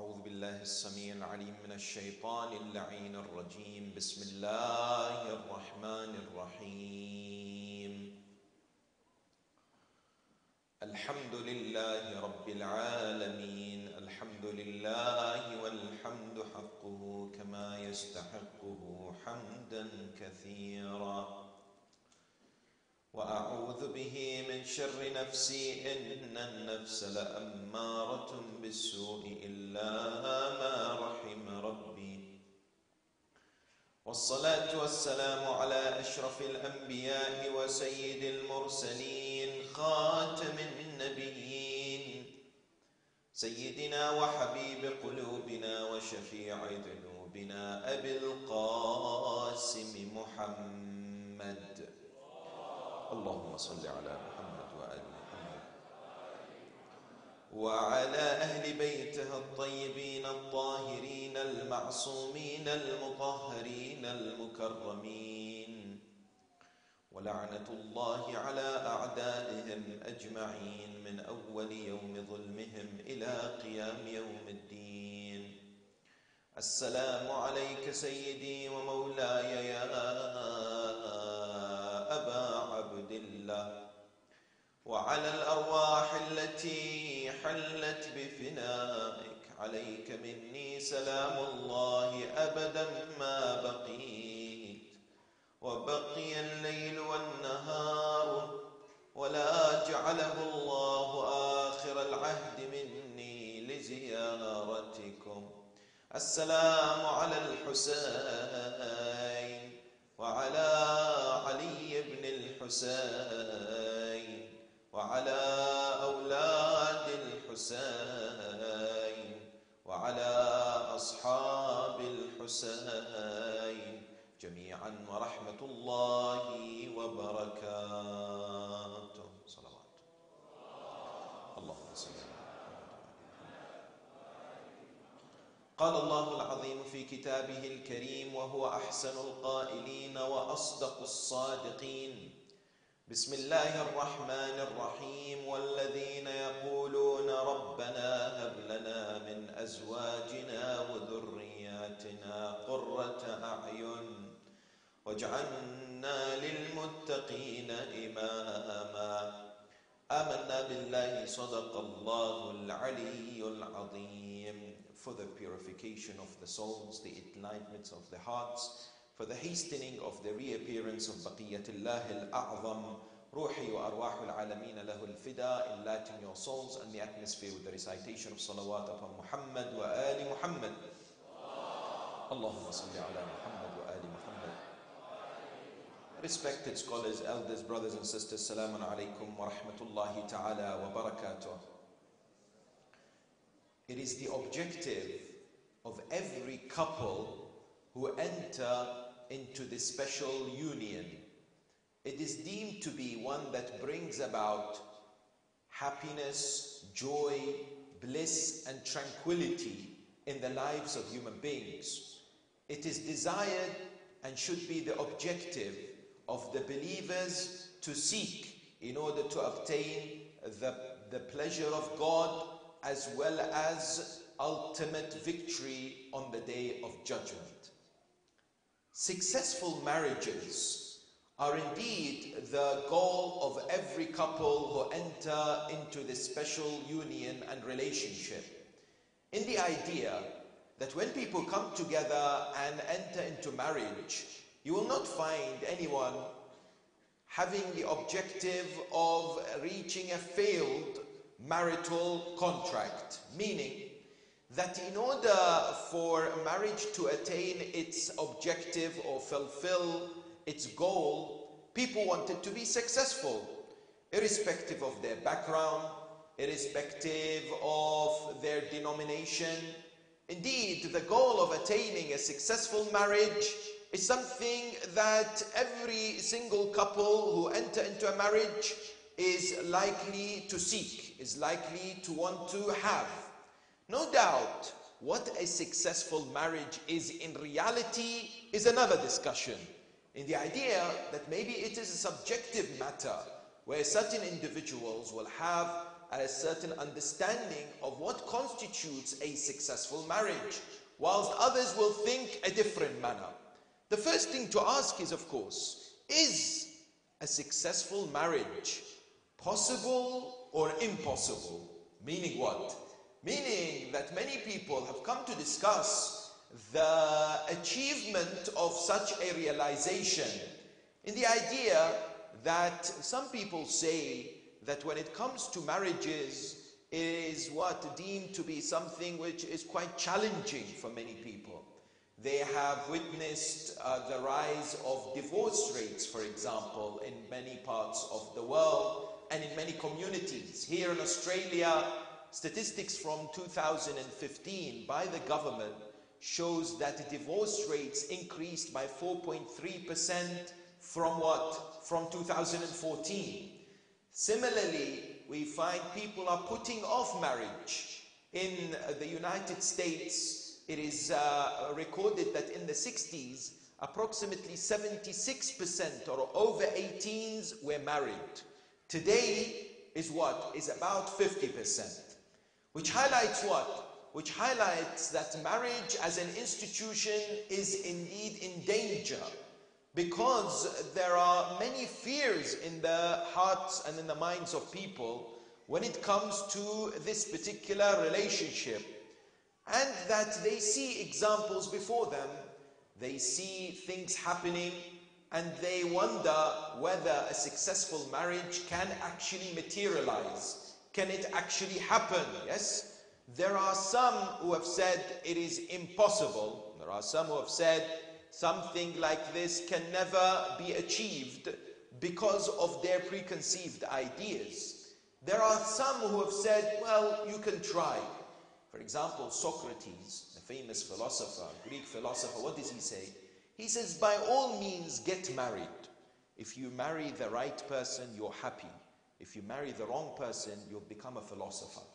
أعوذ بالله السميع العليم من الشيطان اللعين الرجيم. بسم الله الرحمن الرحيم. الحمد لله رب العالمين. الحمد لله والحمد حقه كما يستحقه حمدا كثيرا. وأعوذ به من شر نفسي إن النفس لأمارة بالسوء إلا ما رحم ربي. والصلاة والسلام على أشرف الأنبياء وسيد المرسلين خاتم النبيين سيدنا وحبيب قلوبنا وشفيع ذنوبنا أبي القاسم محمد. اللهم صل على محمد وآل محمد وعلى أهل بيته الطيبين الطاهرين المعصومين المطهرين المكرمين. ولعنة الله على أعدائهم أجمعين من أول يوم ظلمهم إلى قيام يوم الدين. السلام عليك سيدي ومولاي يا أبا عبد الله، وعلى الأرواح التي حلت بفنائك. عليك مني سلام الله أبدا ما بقيت، وبقي الليل والنهار، ولا جعله الله آخر العهد مني لزيارتكم. السلام على الحسين وعلى علي بن الحسين وعلى أولاد الحسين وعلى أصحاب الحسين جميعا ورحمة الله وبركاته. صلوات اللهم صل على محمد. قال الله العظيم في كتابه الكريم وهو أحسن القائلين وأصدق الصادقين. بسم الله الرحمن الرحيم. والذين يقولون ربنا هب لنا من أزواجنا وذرياتنا قرة أعين واجعلنا للمتقين إماما. آمنا بالله صدق الله العلي العظيم. For the purification of the souls, the enlightenment of the hearts, for the hastening of the reappearance of Baqiyatullah al-A'zam, Ruhi wa Arwah al-Alameen lahu al-Fida, enlighten your souls and the atmosphere with the recitation of salawat upon Muhammad wa Ali Muhammad. Allahumma salli ala Muhammad wa Ali Muhammad. Respected scholars, elders, brothers and sisters, salamun alaykum wa rahmatullahi ta'ala wa barakatuh. It is the objective of every couple who enter into this special union. It is deemed to be one that brings about happiness, joy, bliss, and tranquility in the lives of human beings. It is desired and should be the objective of the believers to seek in order to obtain the pleasure of God as well as ultimate victory on the day of judgment. Successful marriages are indeed the goal of every couple who enter into this special union and relationship, in the idea that when people come together and enter into marriage, you will not find anyone having the objective of reaching a failed marital contract, meaning that in order for marriage to attain its objective or fulfill its goal, people wanted to be successful, irrespective of their background, irrespective of their denomination. Indeed, the goal of attaining a successful marriage is something that every single couple who enter into a marriage is likely to seek, is likely to want to have. No doubt, what a successful marriage is in reality is another discussion, in the idea that maybe it is a subjective matter where certain individuals will have a certain understanding of what constitutes a successful marriage, whilst others will think a different manner. The first thing to ask is, of course, is a successful marriage possible or impossible? Meaning what? Meaning that many people have come to discuss the achievement of such a realization in the idea that some people say that when it comes to marriages, it is what deemed to be something which is quite challenging for many people. They have witnessed the rise of divorce rates, for example, in many parts of the world and in many communities. Here in Australia, statistics from 2015 by the government shows that divorce rates increased by 4.3% from what? From 2014. Similarly, we find people are putting off marriage. In the United States, it is recorded that in the 60s, approximately 76% or over 18s were married. Today is what? Is about 50%. Which highlights what? Which highlights that marriage as an institution is indeed in danger, because there are many fears in the hearts and in the minds of people when it comes to this particular relationship, and that they see examples before them, they see things happening, and they wonder whether a successful marriage can actually materialize. Can it actually happen? Yes? There are some who have said it is impossible. There are some who have said something like this can never be achieved because of their preconceived ideas. There are some who have said, well, you can try. For example, Socrates, the famous philosopher, Greek philosopher, what does he say? He says, by all means, get married. If you marry the right person, you're happy. If you marry the wrong person, you'll become a philosopher.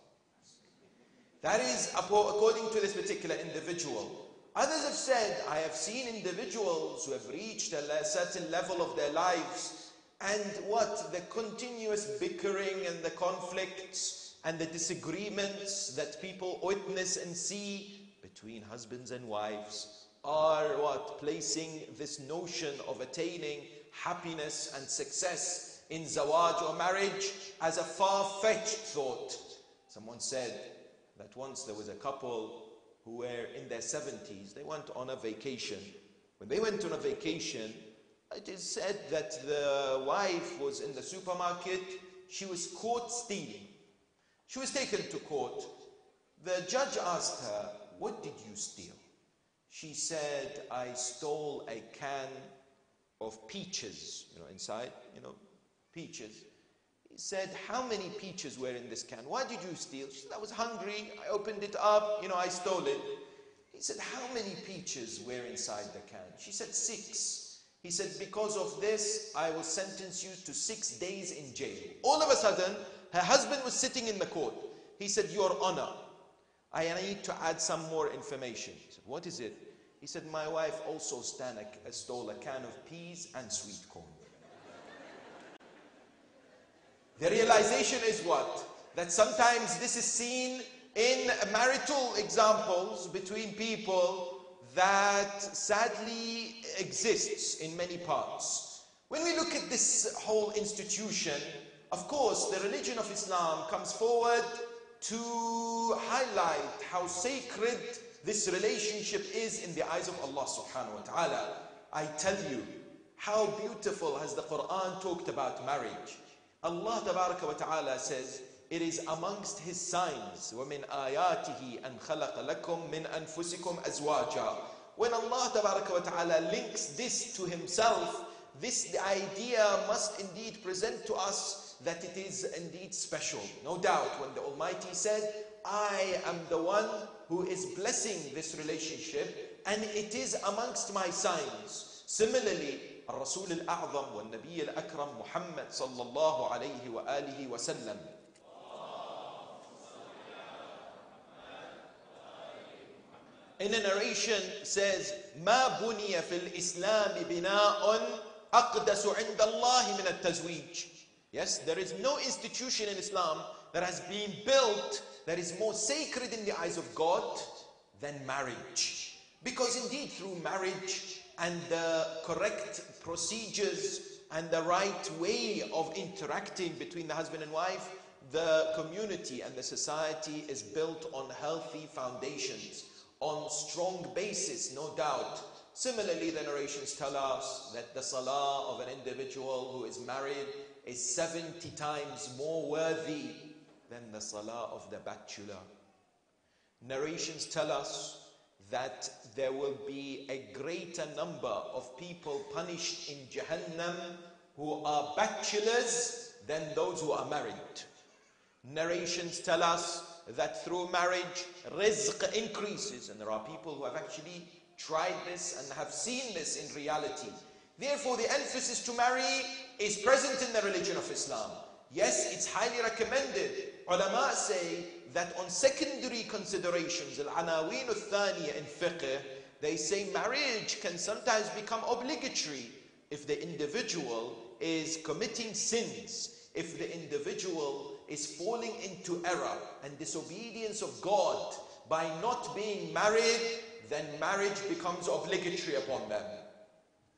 That is according to this particular individual. Others have said, I have seen individuals who have reached a certain level of their lives, and what? The continuous bickering and the conflicts and the disagreements that people witness and see between husbands and wives are what? Placing this notion of attaining happiness and success in zawaj or marriage as a far-fetched thought. Someone said that once there was a couple who were in their 70s, they went on a vacation. When they went on a vacation, it is said that the wife was in the supermarket, she was caught stealing. She was taken to court. The judge asked her, what did you steal? She said, I stole a can of peaches, inside, peaches. He said, how many peaches were in this can? Why did you steal? She said, I was hungry, I opened it up, I stole it. He said, how many peaches were inside the can? She said, 6. He said, because of this, I will sentence you to 6 days in jail. All of a sudden, her husband was sitting in the court. He said, Your Honor, I need to add some more information. He said, what is it? He said, my wife also stole a can of peas and sweet corn. The realization is what? That sometimes this is seen in marital examples between people that sadly exists in many parts. When we look at this whole institution, of course, the religion of Islam comes forward to highlight how sacred this relationship is in the eyes of Allah subhanahu wa ta'ala. I tell you, how beautiful has the Quran talked about marriage. Allah tabaraka wa ta'ala says, it is amongst His signs, وَمِنْ آيَاتِهِ أَنْ خَلَقَ لَكُم مِّنْ أَنفُسِكُمْ أَزْوَاجًا. When Allah tabaraka wa ta'ala links this to Himself, the idea must indeed present to us that it is indeed special. No doubt, when the Almighty said, I am the one who is blessing this relationship, and it is amongst my signs. Similarly, الرسول الأعظم والنبي الأكرم Muhammad صلى الله عليه وآله وسلم. In a narration says, ما بني في الإسلام بناء أقدس عند الله من التزويج. Yes, there is no institution in Islam that has been built that is more sacred in the eyes of God than marriage. Because indeed through marriage and the correct procedures and the right way of interacting between the husband and wife, the community and the society is built on healthy foundations, on strong basis, no doubt. Similarly, the narrations tell us that the salah of an individual who is married is 70 times more worthy than the salah of the bachelor. Narrations tell us that there will be a greater number of people punished in Jahannam who are bachelors than those who are married. Narrations tell us that through marriage, rizq increases, and there are people who have actually tried this and have seen this in reality. Therefore, the emphasis to marry is present in the religion of Islam. Yes, it's highly recommended. Ulama say that on secondary considerations, al-anaween al-thaniya in fiqh, they say marriage can sometimes become obligatory if the individual is committing sins, if the individual is falling into error and disobedience of God by not being married, then marriage becomes obligatory upon them.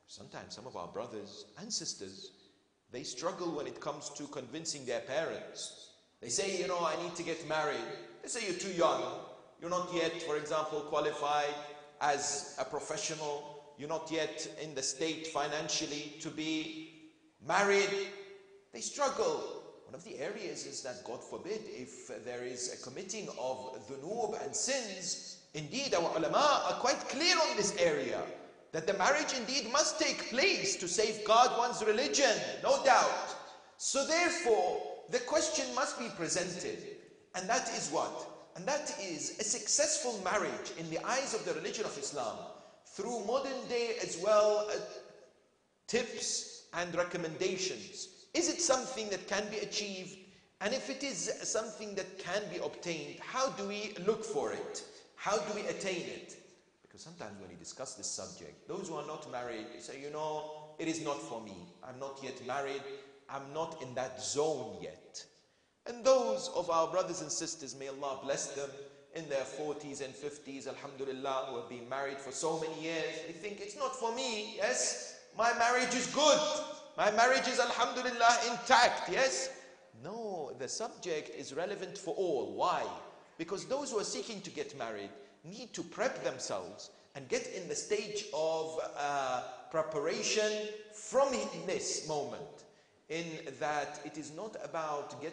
Sometimes some of our brothers and sisters, they struggle when it comes to convincing their parents. They say, I need to get married. They say, you're too young. You're not yet, for example, qualified as a professional. You're not yet in the state financially to be married. They struggle. One of the areas is that, God forbid, if there is a committing of dhunub and sins, indeed our ulama are quite clear on this area, that the marriage indeed must take place to safeguard one's religion, no doubt. So therefore, the question must be presented, and that is what? And that is a successful marriage in the eyes of the religion of Islam, through modern day as well, tips and recommendations. Is it something that can be achieved? And if it is something that can be obtained, how do we look for it? How do we attain it? Because sometimes when you discuss this subject, those who are not married, they say, it is not for me. I'm not yet married. I'm not in that zone yet. And those of our brothers and sisters, may Allah bless them, in their 40s and 50s, alhamdulillah, who have been married for so many years, they think it's not for me. Yes, my marriage is good. My marriage is, alhamdulillah, intact. Yes? No, the subject is relevant for all. Why? Because those who are seeking to get married need to prep themselves and get in the stage of preparation from this moment, in that it is not about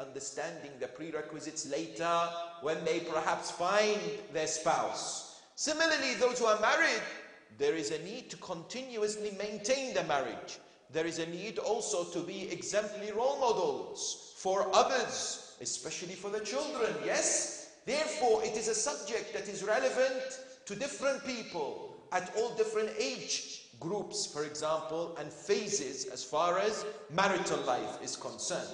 understanding the prerequisites later when they perhaps find their spouse. Similarly, those who are married, there is a need to continuously maintain the marriage. There is a need also to be exemplary role models for others, especially for the children. Yes? Therefore, it is a subject that is relevant to different people at all different age groups, for example, and phases as far as marital life is concerned.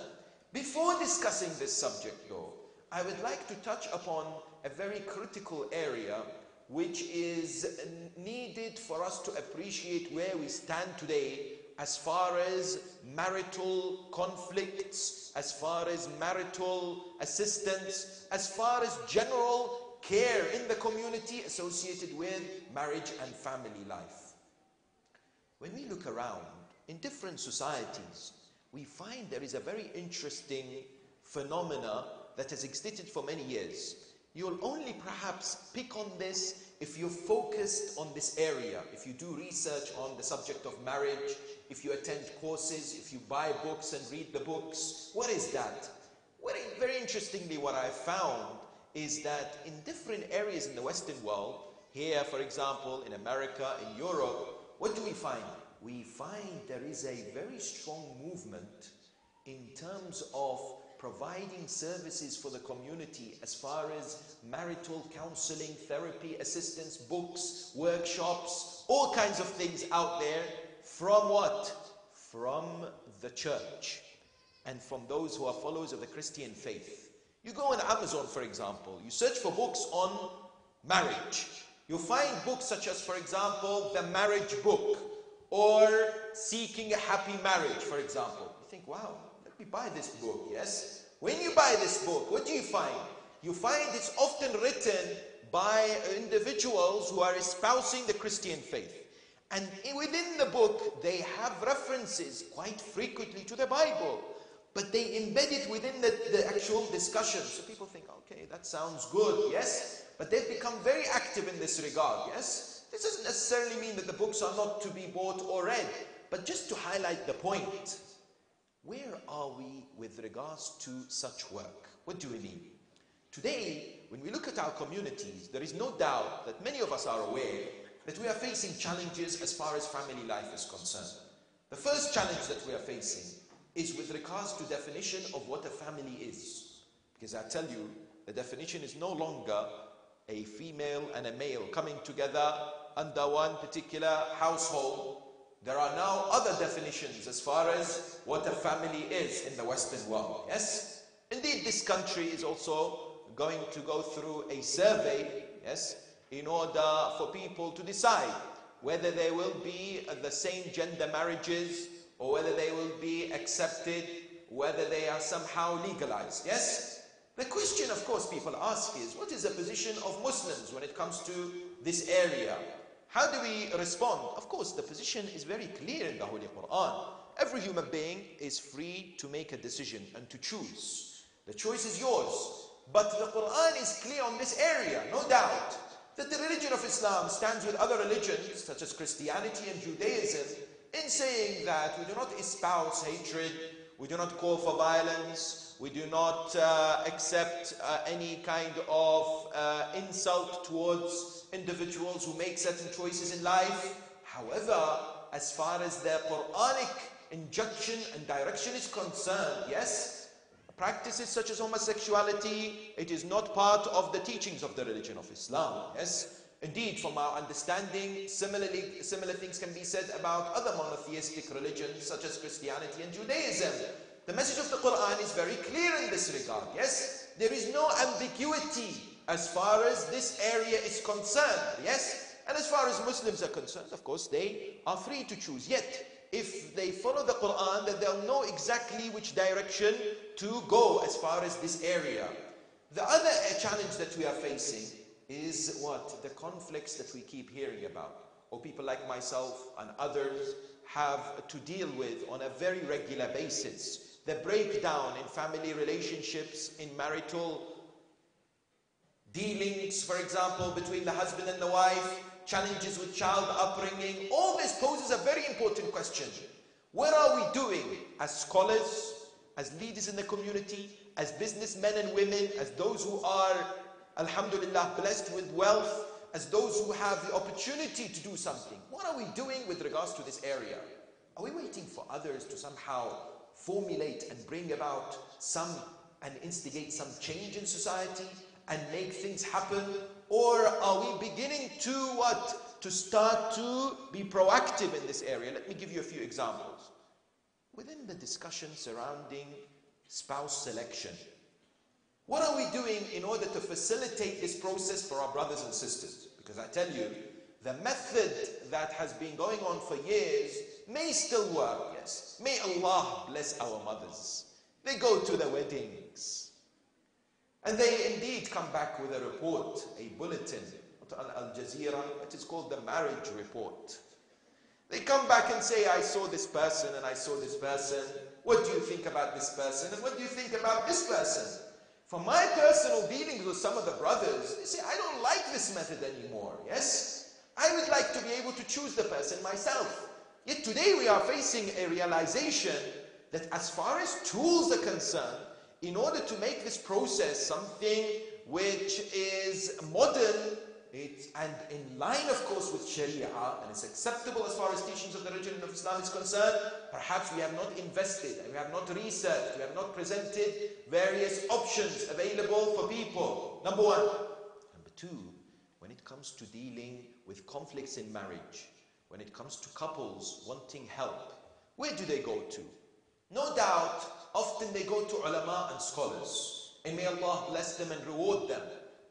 Before discussing this subject, though, I would like to touch upon a very critical area which is needed for us to appreciate where we stand today as far as marital conflicts, as far as marital assistance, as far as general care in the community associated with marriage and family life. When we look around in different societies, we find there is a very interesting phenomena that has existed for many years. You'll only perhaps pick on this if you're focused on this area, if you do research on the subject of marriage, if you attend courses, if you buy books and read the books. What is that? Very interestingly, what I found is that in different areas in the Western world, here, for example, in America, in Europe, what do we find? We find there is a very strong movement in terms of providing services for the community as far as marital counseling, therapy, assistance, books, workshops, all kinds of things out there. From what? From the church and from those who are followers of the Christian faith. You go on Amazon, for example, you search for books on marriage. You'll find books such as, for example, The Marriage Book or Seeking a Happy Marriage, for example. You think, wow, let me buy this book, yes? When you buy this book, what do you find? You find it's often written by individuals who are espousing the Christian faith. And within the book, they have references quite frequently to the Bible, but they embed it within the actual discussion. So people think, okay, that sounds good, yes? But they've become very active in this regard, yes? This doesn't necessarily mean that the books are not to be bought or read, but just to highlight the point. Where are we with regards to such work? What do we mean? Today, when we look at our communities, there is no doubt that many of us are aware that we are facing challenges as far as family life is concerned. The first challenge that we are facing is with regards to definition of what a family is. Because I tell you, the definition is no longer a female and a male coming together under one particular household. There are now other definitions as far as what a family is in the Western world, yes? Indeed, this country is also going to go through a survey, yes, in order for people to decide whether there will be the same gender marriages or whether they will be accepted, whether they are somehow legalized, yes? The question, of course, people ask is, what is the position of Muslims when it comes to this area? How do we respond? Of course, the position is very clear in the Holy Quran. Every human being is free to make a decision and to choose. The choice is yours. But the Quran is clear on this area, no doubt, that the religion of Islam stands with other religions, such as Christianity and Judaism, in saying that we do not espouse hatred, we do not call for violence, we do not accept any kind of insult towards individuals who make certain choices in life. However, as far as the Quranic injunction and direction is concerned, yes, practices such as homosexuality, it is not part of the teachings of the religion of Islam, yes. Indeed, from our understanding, similar things can be said about other monotheistic religions such as Christianity and Judaism. The message of the Quran is very clear in this regard, yes? There is no ambiguity as far as this area is concerned, yes? And as far as Muslims are concerned, of course, they are free to choose. Yet, if they follow the Quran, then they'll know exactly which direction to go as far as this area. The other challenge that we are facing is what? The conflicts that we keep hearing about, or people like myself and others have to deal with on a very regular basis. The breakdown in family relationships, in marital dealings, for example, between the husband and the wife, challenges with child upbringing. All this poses a very important question. What are we doing as scholars, as leaders in the community, as businessmen and women, as those who are, alhamdulillah, blessed with wealth, as those who have the opportunity to do something? What are we doing with regards to this area? Are we waiting for others to somehow formulate and bring about and instigate some change in society and make things happen? Or are we beginning to start to be proactive in this area? Let me give you a few examples. Within the discussion surrounding spouse selection, what are we doing in order to facilitate this process for our brothers and sisters? Because I tell you, the method that has been going on for years may still work, yes. May Allah bless our mothers. They go to the weddings, and they indeed come back with a report, a bulletin, on Al Jazeera. It is called the marriage report. They come back and say, I saw this person and I saw this person. What do you think about this person? And what do you think about this person? From my personal dealings with some of the brothers, they say, I don't like this method anymore, yes? I would like to be able to choose the person myself. Yet today we are facing a realization that as far as tools are concerned, in order to make this process something which is modern, and in line, of course, with Sharia, and it's acceptable as far as teachings of the religion of Islam is concerned, perhaps we have not invested, and we have not researched, we have not presented various options available for people. Number one. Number two, when it comes to dealing with conflicts in marriage, when it comes to couples wanting help, where do they go to? No doubt, often they go to ulama and scholars, and may Allah bless them and reward them.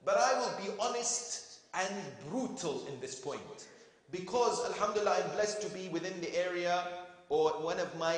But I will be honest and brutal in this point, because alhamdulillah, I'm blessed to be within the area, or one of my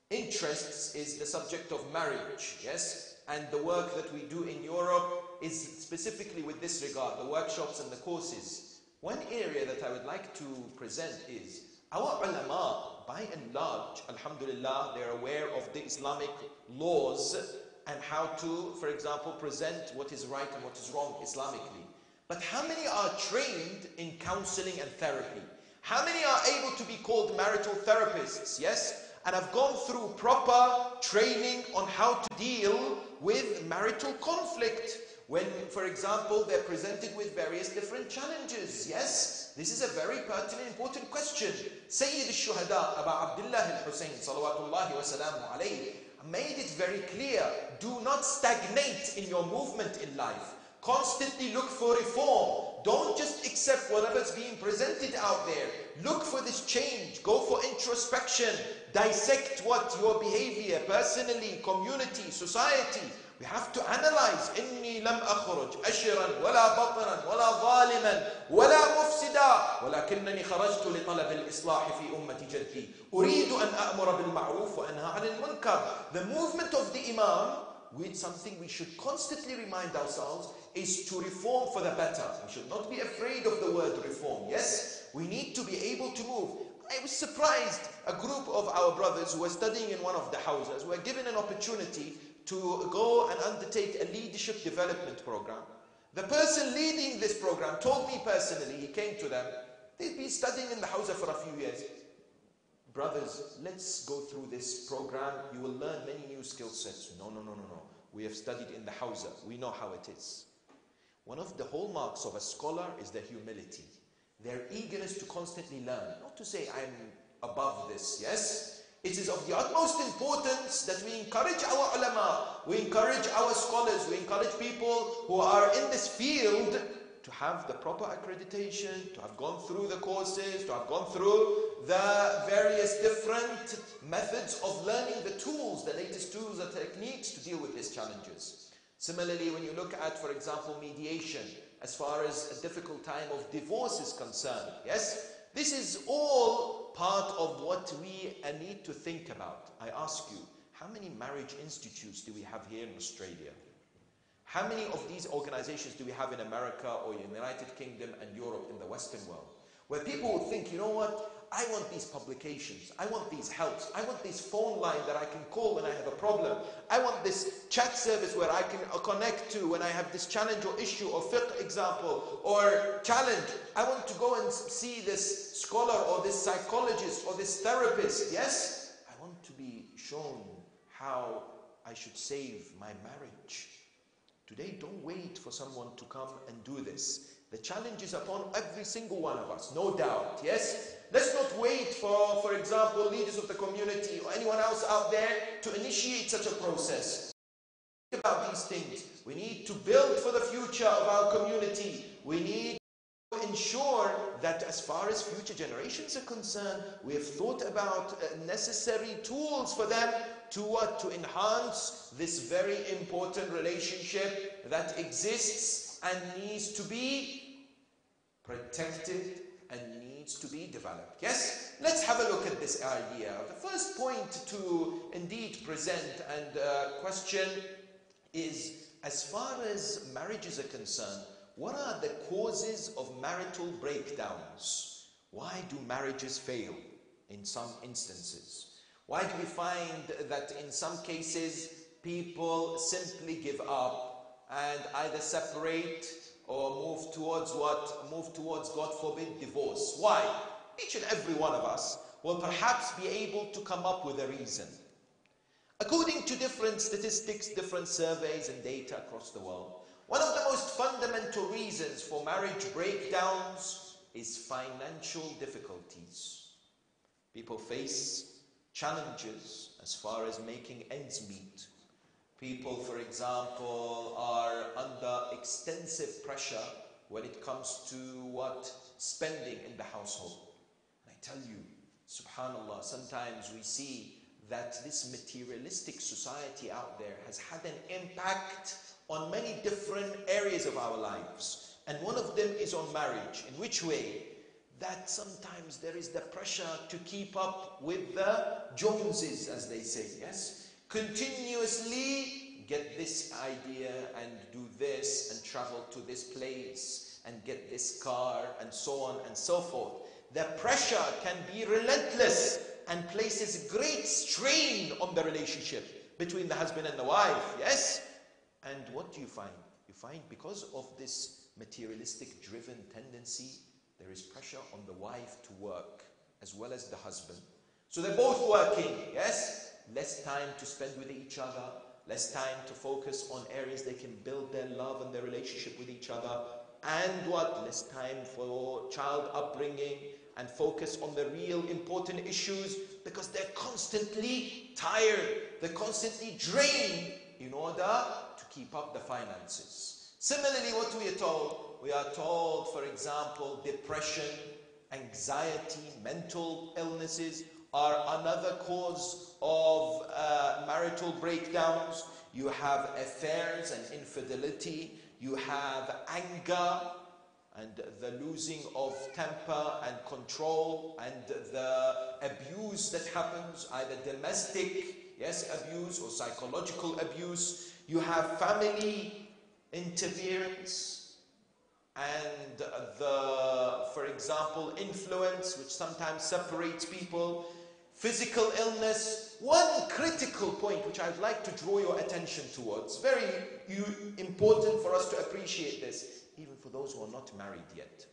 interests is the subject of marriage, yes? And the work that we do in Europe is specifically with this regard, the workshops and the courses. One area that I would like to present is our ulama, by and large, alhamdulillah, they're aware of the Islamic laws and how to, for example, present what is right and what is wrong Islamically. But how many are trained in counseling and therapy? How many are able to be called marital therapists, yes? And have gone through proper training on how to deal with marital conflict when, for example, they're presented with various different challenges, yes? This is a very pertinent, important question. Sayyid al-Shuhada, Abu Abdullah al-Hussein, salawatullahi wa salamu alayhi, made it very clear, do not stagnate in your movement in life. Constantly look for reform. Don't just accept whatever's being presented out there. Look for this change. Go for introspection. Dissect what your behavior, personally, community, society. We have to analyze. إني لم أخرج أشرا ولا بطرا ولا ظالما ولا مفسدا ولكنني خرجت لطلب الإصلاح في أمة جدي أريد أن أأمر بالمعروف وأنهى عن المنكر. The movement of the Imam, with something we should constantly remind ourselves, is to reform for the better. We should not be afraid of the word reform. Yes, we need to be able to move. I was surprised, a group of our brothers who were studying in one of the houses were given an opportunity to go and undertake a leadership development program. The person leading this program told me personally, he came to them, they've been studying in the house for a few years. Brothers, let's go through this program. You will learn many new skill sets. No. We have studied in the house. We know how it is. One of the hallmarks of a scholar is their humility. Their eagerness to constantly learn. Not to say I'm above this, yes? It is of the utmost importance that we encourage our ulama, we encourage our scholars, we encourage people who are in this field to have the proper accreditation, to have gone through the courses, to have gone through the various different methods of learning the tools, the latest tools and techniques to deal with these challenges. Similarly, when you look at, for example, mediation, as far as a difficult time of divorce is concerned, yes? This is all part of what we need to think about. I ask you, how many marriage institutes do we have here in Australia? How many of these organizations do we have in America or in the United Kingdom and Europe in the Western world? Where people will think, you know what? I want these publications. I want these helps. I want this phone line that I can call when I have a problem. I want this chat service where I can connect to when I have this challenge or issue or fiqh example or challenge. I want to go and see this scholar or this psychologist or this therapist. Yes? I want to be shown how I should save my marriage. Today, don't wait for someone to come and do this. The challenge is upon every single one of us, no doubt, yes? Let's not wait for example, leaders of the community or anyone else out there to initiate such a process. Think about these things. We need to build for the future of our community. We need to ensure that as far as future generations are concerned, we have thought about necessary tools for them to what? To enhance this very important relationship that exists and needs to be protected and needs to be developed. Yes? Let's have a look at this idea. The first point to indeed present and question is, as far as marriages are concerned, what are the causes of marital breakdowns? Why do marriages fail in some instances? Why do we find that in some cases people simply give up and either separate or move towards what? Move towards, God forbid, divorce. Why? Each and every one of us will perhaps be able to come up with a reason. According to different statistics, different surveys and data across the world, one of the most fundamental reasons for marriage breakdowns is financial difficulties. People face challenges as far as making ends meet. People, for example, are under extensive pressure when it comes to what? Spending in the household. And I tell you, subhanallah, sometimes we see that this materialistic society out there has had an impact on many different areas of our lives. And one of them is on marriage. In which way? that sometimes there is the pressure to keep up with the Joneses, as they say, yes? Continuously get this idea and do this and travel to this place and get this car and so on and so forth. The pressure can be relentless and places great strain on the relationship between the husband and the wife, yes? And what do you find? You find because of this materialistic driven tendency, there is pressure on the wife to work as well as the husband. So they're both working, yes? Less time to spend with each other, less time to focus on areas they can build their love and their relationship with each other. And what? Less time for child upbringing and focus on the real important issues because they're constantly tired, they're constantly drained in order to keep up the finances. Similarly, what we are told? We are told, for example, depression, anxiety, mental illnesses are another cause of marital breakdowns. You have affairs and infidelity. You have anger and the losing of temper and control and the abuse that happens, either domestic, yes, abuse or psychological abuse. You have family interference and for example, influence, which sometimes separates people. Physical illness. One critical point which I'd like to draw your attention towards, very important for us to appreciate this, even for those who are not married yet.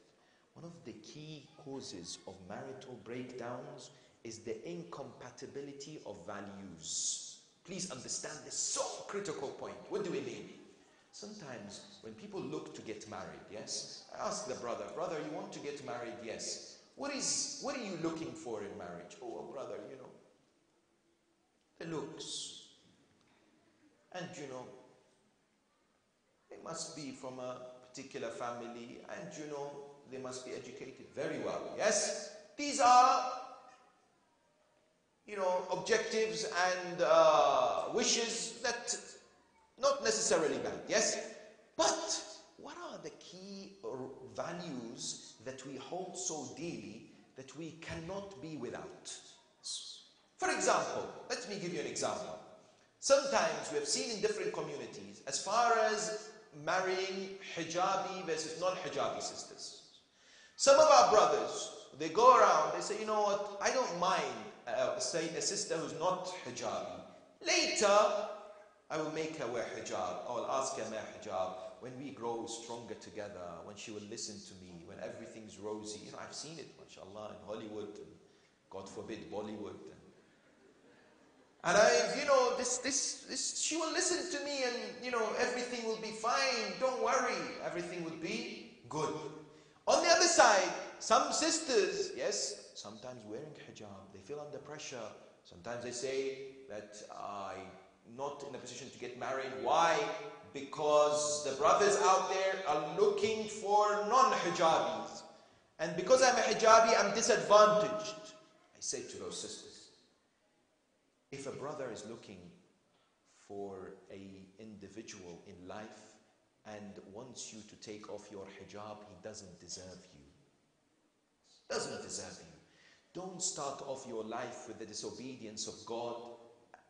One of the key causes of marital breakdowns is the incompatibility of values. Please understand this so critical point. What do we mean? Sometimes when people look to get married, yes, I ask the brother, you want to get married? Yes. What are you looking for in marriage? Oh, brother, the looks. And they must be from a particular family and they must be educated very well. Yes? These are objectives and wishes that not necessarily bad. Yes? But what are the key values that we hold so dearly that we cannot be without? For example, let me give you an example. Sometimes we have seen in different communities, as far as marrying hijabi versus non-hijabi sisters. Some of our brothers, they go around, they say, you know what, I don't mind, say a sister who's not hijabi. Later, I will make her wear hijab. I will ask her wear hijab. When we grow stronger together, when she will listen to me, when everything's rosy. I've seen it, mashallah, in Hollywood, and God forbid, Bollywood. And she will listen to me and, everything will be fine. Don't worry. Everything will be good. On the other side, some sisters, yes, sometimes wearing hijab, they feel under pressure. Sometimes they say that I'm not in a position to get married. Why? Because the brothers out there are looking for non-hijabis. And because I'm a hijabi, I'm disadvantaged. I say to those sisters, if a brother is looking for an individual in life and wants you to take off your hijab, he doesn't deserve you. Doesn't deserve you. Don't start off your life with the disobedience of God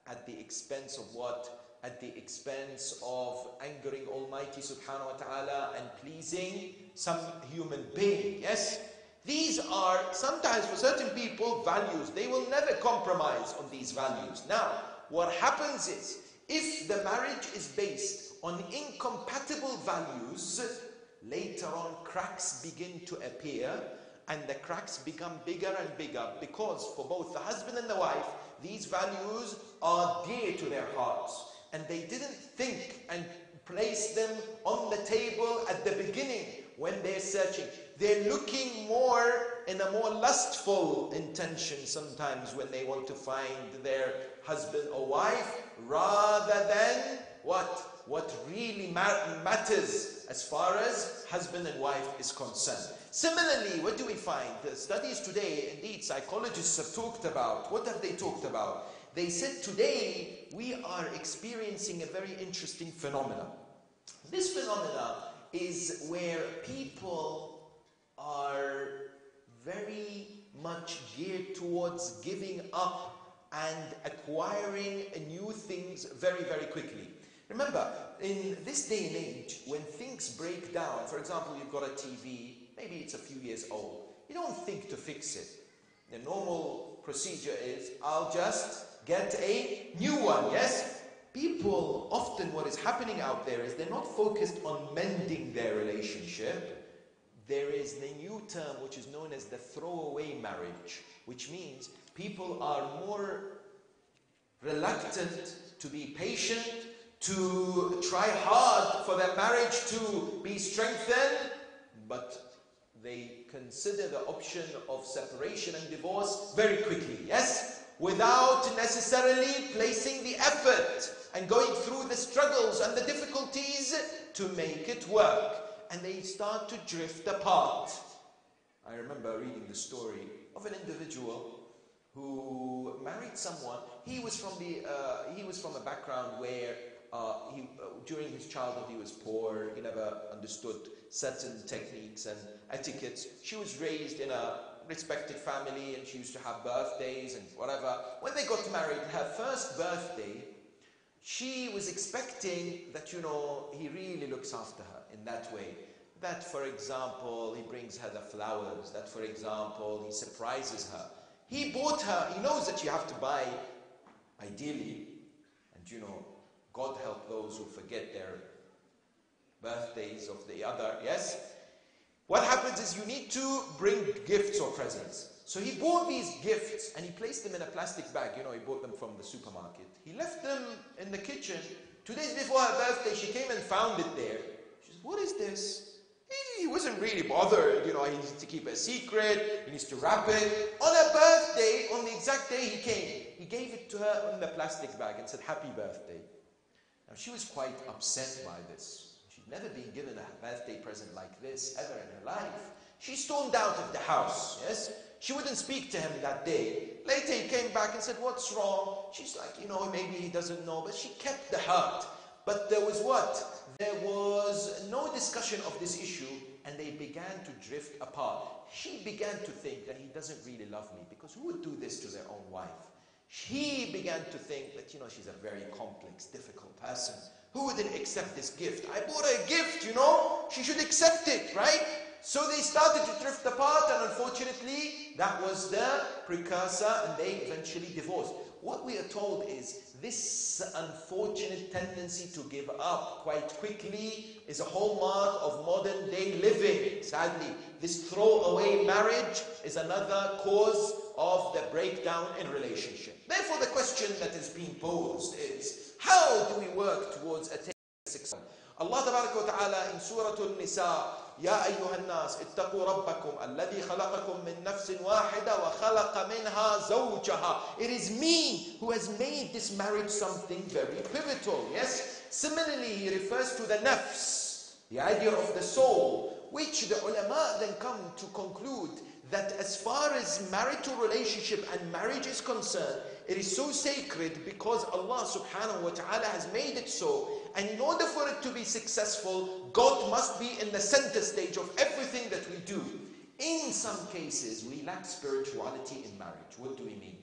at the expense of what? At the expense of angering Almighty subhanahu wa ta'ala and pleasing some human being. Yes? These are sometimes for certain people values. They will never compromise on these values. Now, what happens is, if the marriage is based on incompatible values, later on cracks begin to appear and the cracks become bigger and bigger because for both the husband and the wife, these values are dear to their hearts. And they didn't think and place them on the table at the beginning when they're searching. They're looking more in a more lustful intention sometimes when they want to find their husband or wife, rather than what really matters as far as husband and wife is concerned. Similarly, what do we find? The studies today, indeed, psychologists have talked about. What have they talked about? They said today we are experiencing a very interesting phenomenon. This phenomena is where people are very much geared towards giving up and acquiring new things very, very quickly. Remember, in this day and age, when things break down, for example, you've got a TV, maybe it's a few years old, you don't think to fix it. The normal procedure is, I'll just get a new one, yes? People, often what is happening out there is they're not focused on mending their relationship. There is the new term which is known as the throwaway marriage, which means people are more reluctant to be patient, to try hard for their marriage to be strengthened, but they consider the option of separation and divorce very quickly, yes? Without necessarily placing the effort and going through the struggles and the difficulties to make it work. And they start to drift apart. I remember reading the story of an individual who married someone. He was from a background where during his childhood he was poor. He never understood certain techniques and etiquettes. She was raised in a respected family, and she used to have birthdays and whatever. When they got married, her first birthday, she was expecting that, he really looks after her in that way. That, for example, he brings her the flowers. That, for example, he surprises her. He bought her, he knows that you have to buy, ideally, and God help those who forget their birthdays of the other, yes? What happens is you need to bring gifts or presents. So he bought these gifts and he placed them in a plastic bag. He bought them from the supermarket. He left them in the kitchen. 2 days before her birthday, she came and found it there. She said, "What is this?" He wasn't really bothered. He needs to keep a secret. He needs to wrap it. On her birthday, on the exact day he came, he gave it to her in the plastic bag and said, "Happy birthday." Now she was quite upset by this. She'd never been given a birthday present like this ever in her life. She stormed out of the house, yes? She wouldn't speak to him that day. Later he came back and said, "What's wrong?" She's like, maybe he doesn't know, but she kept the hurt. But there was what? There was no discussion of this issue, and they began to drift apart. She began to think that he doesn't really love me, because who would do this to their own wife? He began to think that, she's a very complex, difficult person. Who wouldn't accept this gift? I bought her a gift, she should accept it, right? So they started to drift apart, and unfortunately, that was the precursor, and they eventually divorced. What we are told is this unfortunate tendency to give up quite quickly is a hallmark of modern day living. Sadly, this throwaway marriage is another cause of the breakdown in relationship. Therefore, the question that is being posed is, how do we work towards attaining success? Allah Tabaraka wa Ta'ala in Surah An-Nisa, يا أيها الناس اتقوا ربكم الذي خلقكم من نفس واحدة وخلق منها زوجها. It is me who has made this marriage something very pivotal, yes? Similarly, he refers to the nafs, the idea of the soul, which the ulama then come to conclude that as far as marital relationship and marriage is concerned, it is so sacred because Allah subhanahu wa ta'ala has made it so. And in order for it to be successful, God must be in the center stage of everything that we do. In some cases, we lack spirituality in marriage. What do we mean?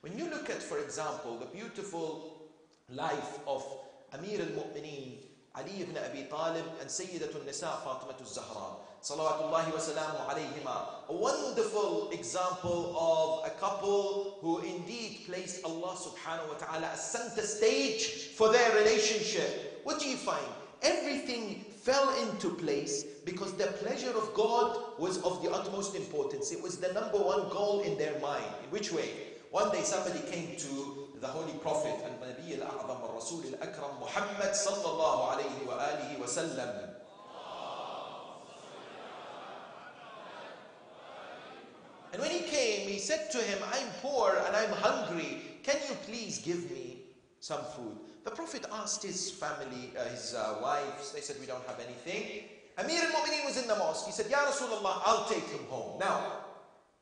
When you look at, for example, the beautiful life of Amir al-Mu'mineen, Ali ibn Abi Talib, and Sayyidatul Nisa, Fatimah al-Zahra, salawatullahi wa salamu alayhima. A wonderful example of a couple who indeed placed Allah subhanahu wa ta'ala as center stage for their relationship. What do you find? Everything fell into place because the pleasure of God was of the utmost importance. It was the number one goal in their mind. In which way? One day somebody came to the Holy Prophet, Al-Nabi Al-A'zam Al-Rasul Al-Akram, Muhammad sallallahu alayhi wa alihi wa sallam. And when he came, he said to him, "I'm poor and I'm hungry. Can you please give me some food?" The Prophet asked his family, his wives. They said, "We don't have anything." Amir al-Mu'mineen was in the mosque. He said, "Ya Rasulullah, I'll take him home." Now,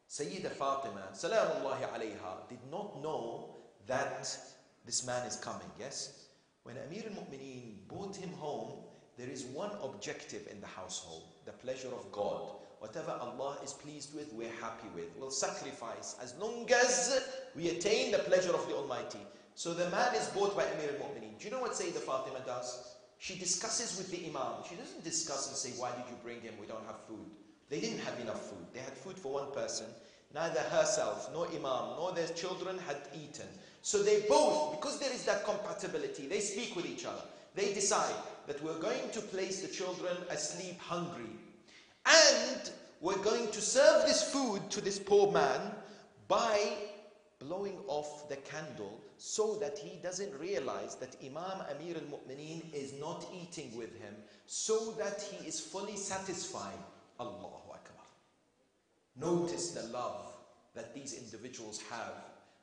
Sayyida Fatima, salamullahi alayha, did not know that this man is coming, yes? When Amir al-Mu'mineen brought him home, there is one objective in the household, the pleasure of God. Whatever Allah is pleased with, we're happy with. We'll sacrifice as long as we attain the pleasure of the Almighty. So the man is bought by Amir al-Mu'mineen. Do you know what Sayyidah Fatima does? She discusses with the Imam. She doesn't discuss and say, why did you bring him? We don't have food. They didn't have enough food. They had food for one person. Neither herself, nor Imam, nor their children had eaten. So they both, because there is that compatibility, they speak with each other. They decide that we're going to place the children asleep hungry. And we're going to serve this food to this poor man by blowing off the candle so that he doesn't realize that Imam Amir al-Mu'mineen is not eating with him, so that he is fully satisfied. Allahu Akbar. Notice the love that these individuals have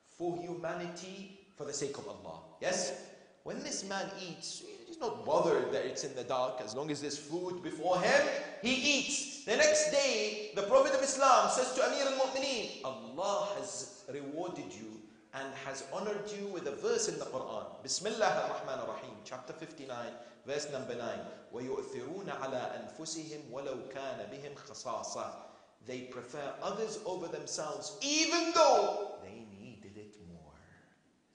for humanity for the sake of Allah. Yes? When this man eats, he's not bothered that it's in the dark. As long as there's food before him, he eats. The next day, the Prophet of Islam says to Amir al-Mu'mineen, Allah has rewarded you and has honored you with a verse in the Quran. Bismillah ar-Rahman ar-Rahim, chapter 59, verse number 9. وَيُؤْثِرُونَ عَلَىٰ أَنفُسِهِمْ وَلَوْ كَانَ بِهِمْ خَصَاصَةٌ. They prefer others over themselves, even though they needed it more.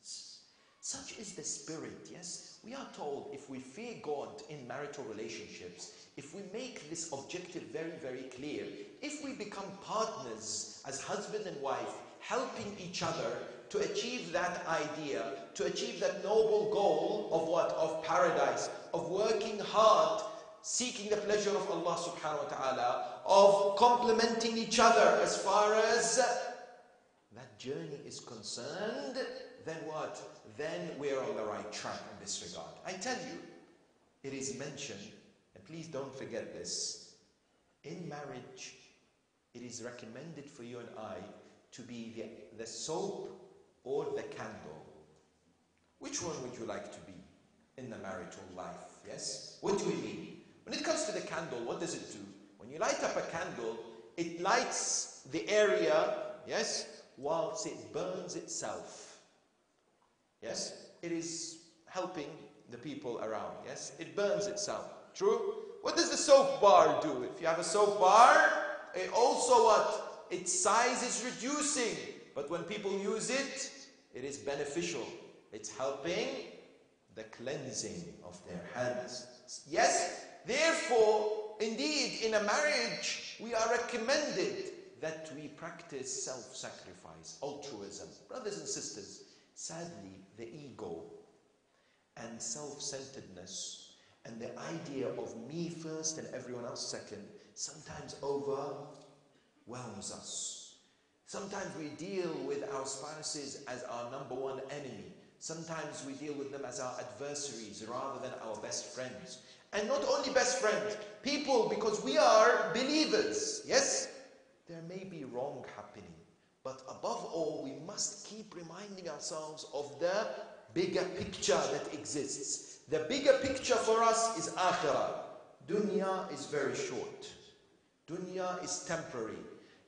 Such is the spirit, yes? We are told if we fear God in marital relationships, if we make this objective very, very clear, if we become partners as husband and wife, helping each other to achieve that idea, to achieve that noble goal of what? Of paradise, of working hard, seeking the pleasure of Allah subhanahu wa ta'ala, of complementing each other as far as that journey is concerned, then what? Then we're on the right track in this regard. I tell you, it is mentioned, and please don't forget this, in marriage, it is recommended for you and I to be the soap or the candle. Which one would you like to be in the marital life? Yes? What do we mean? When it comes to the candle, what does it do? When you light up a candle, it lights the area, yes, whilst it burns itself. Yes? It is helping the people around. Yes? It burns itself. True? What does the soap bar do? If you have a soap bar, it also what? Its size is reducing. But when people use it, it is beneficial. It's helping the cleansing of their hands. Yes? Therefore, indeed, in a marriage, we are recommended that we practice self-sacrifice, altruism. Brothers and sisters, sadly, the ego and self-centeredness and the idea of me first and everyone else second sometimes overwhelms us. Sometimes we deal with our spouses as our number one enemy. Sometimes we deal with them as our adversaries rather than our best friends. And not only best friends, people, because we are believers, yes? There may be wrong happening, but above all, we must keep reminding ourselves of the bigger picture that exists. The bigger picture for us is akhirah. Dunya is very short. Dunya is temporary.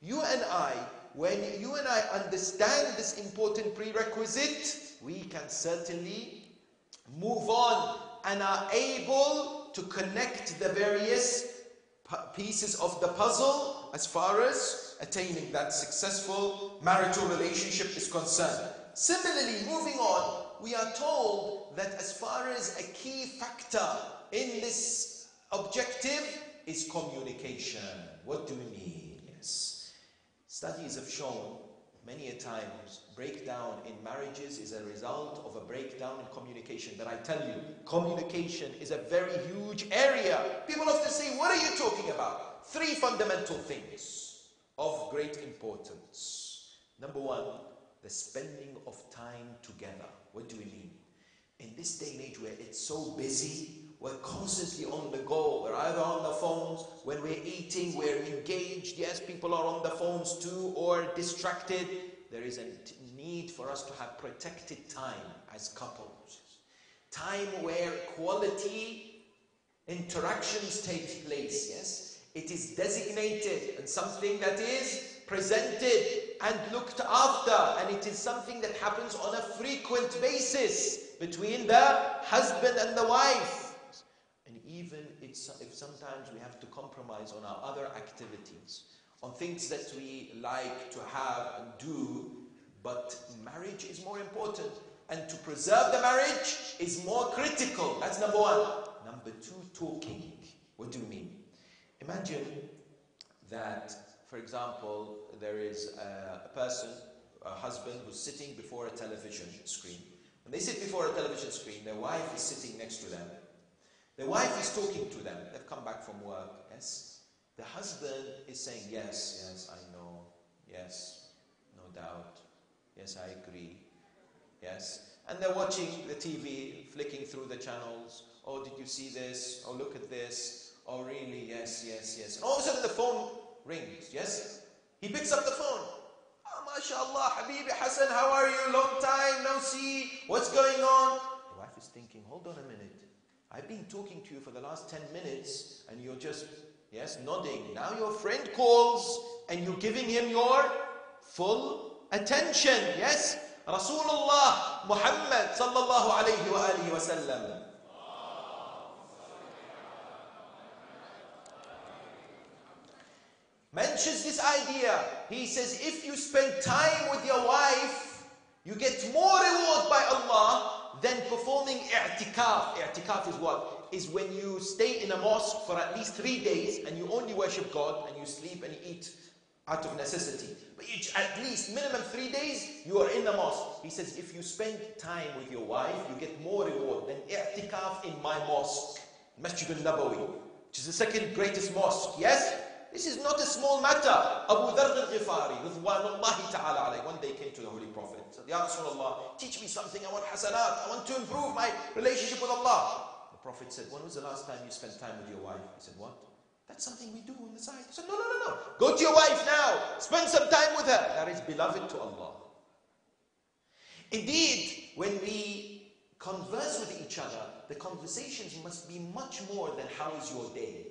You and I, when you and I understand this important prerequisite, we can certainly move on and are able to connect the various pieces of the puzzle as far as attaining that successful marital relationship is concerned. Similarly, moving on, we are told that as far as a key factor in this objective is communication. What do we mean? Yes. Studies have shown many a times breakdown in marriages is a result of a breakdown in communication. But I tell you, communication is a very huge area. People often say, what are you talking about? 3 fundamental things of great importance. Number 1, the spending of time together. What do we mean? In this day and age where it's so busy, we're constantly on the go. We're either on the phones, when we're eating, we're engaged. Yes, people are on the phones too, or distracted. There is a need for us to have protected time as couples. Time where quality interactions take place, yes? It is designated and something that is presented and looked after, and it is something that happens on a frequent basis between the husband and the wife. And even if if sometimes we have to compromise on our other activities, on things that we like to have and do, but marriage is more important. And to preserve the marriage is more critical. That's number one. Number two, talking. What do you mean? Imagine that, for example, there is a person, a husband, who's sitting before a television screen. When they sit before a television screen, their wife is sitting next to them. The wife is talking to them. They've come back from work, yes? The husband is saying, yes, yes, I know. Yes, no doubt. Yes, I agree. Yes. And they're watching the TV, flicking through the channels. Oh, did you see this? Oh, look at this. Oh, really? Yes, yes, yes. And all of a sudden the phone rings, yes? He picks up the phone. Oh, mashallah, Habibi Hassan, how are you? Long time, no see. What's going on? The wife is thinking, hold on a minute. I've been talking to you for the last 10 minutes and you're just, yes, nodding. Now your friend calls and you're giving him your full attention, yes? Rasulullah Muhammad sallallahu alayhi wa alihi wa sallam. Mentions this idea. He says, if you spend time with your wife, you get more reward by Allah than performing i'tikaf. I'tikaf is what? Is when you stay in a mosque for at least 3 days and you only worship God and you sleep and you eat out of necessity. But at least minimum 3 days you are in the mosque. He says if you spend time with your wife, you get more reward than i'tikaf in my mosque, Masjid al-Nabawi, which is the second greatest mosque. Yes? This is not a small matter. Abu Dharr al-Ghifari, ridwanullahi ta'ala alayhi, one day came to the Holy Prophet. Said, Ya Rasulullah, teach me something. I want hasanat. I want to improve my relationship with Allah. The Prophet said, when was the last time you spent time with your wife? He said, what? That's something we do on the side. He said, no, no, no, no. Go to your wife now. Spend some time with her. That is beloved to Allah. Indeed, when we converse with each other, the conversations must be much more than how is your day.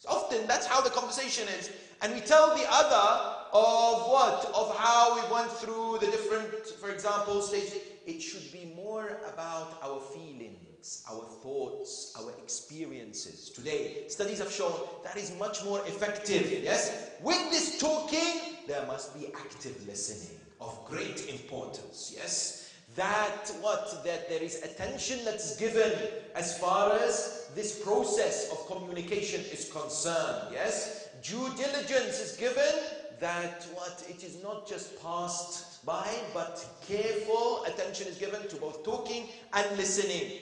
Often that's how the conversation is. And we tell the other of what? Of how we went through the different, for example, stages. It should be more about our feelings, our thoughts, our experiences. Today, studies have shown that is much more effective. Yes? With this talking, there must be active listening of great importance. Yes? That there is attention that's given as far as this process of communication is concerned. Yes? Due diligence is given, that it is not just passed by, but careful attention is given to both talking and listening.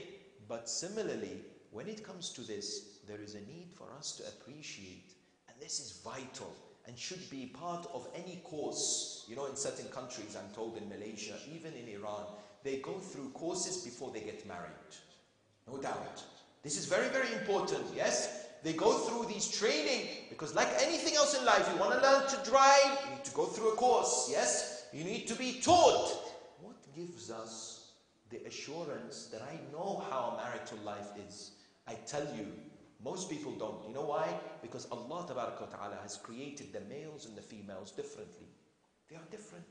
But similarly, when it comes to this, there is a need for us to appreciate, and this is vital and should be part of any course. You know, in certain countries, I'm told in Malaysia, even in Iran, they go through courses before they get married. No doubt. This is very, very important, yes? They go through these training, because like anything else in life, you want to learn to drive, you need to go through a course, yes? You need to be taught. What gives us the assurance that I know how a marital life is? I tell you, most people don't. You know why? Because Allah Ta'ala has created the males and the females differently. They are different.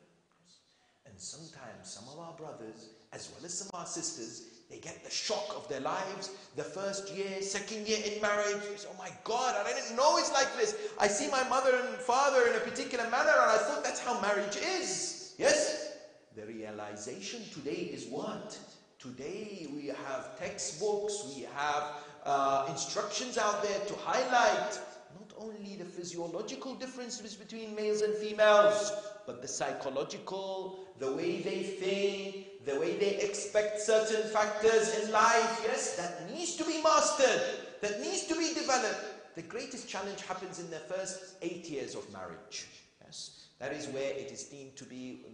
And sometimes some of our brothers, as well as some of our sisters, they get the shock of their lives. The first year, second year in marriage, they say, oh my God, I didn't know it's like this. I see my mother and father in a particular manner and I thought that's how marriage is. Yes? The realization today is what? Today we have textbooks, we have instructions out there to highlight not only the physiological differences between males and females, but the psychological, the way they think, the way they expect certain factors in life, yes, that needs to be mastered, that needs to be developed. The greatest challenge happens in the first 8 years of marriage. Yes, that is where it is deemed to be,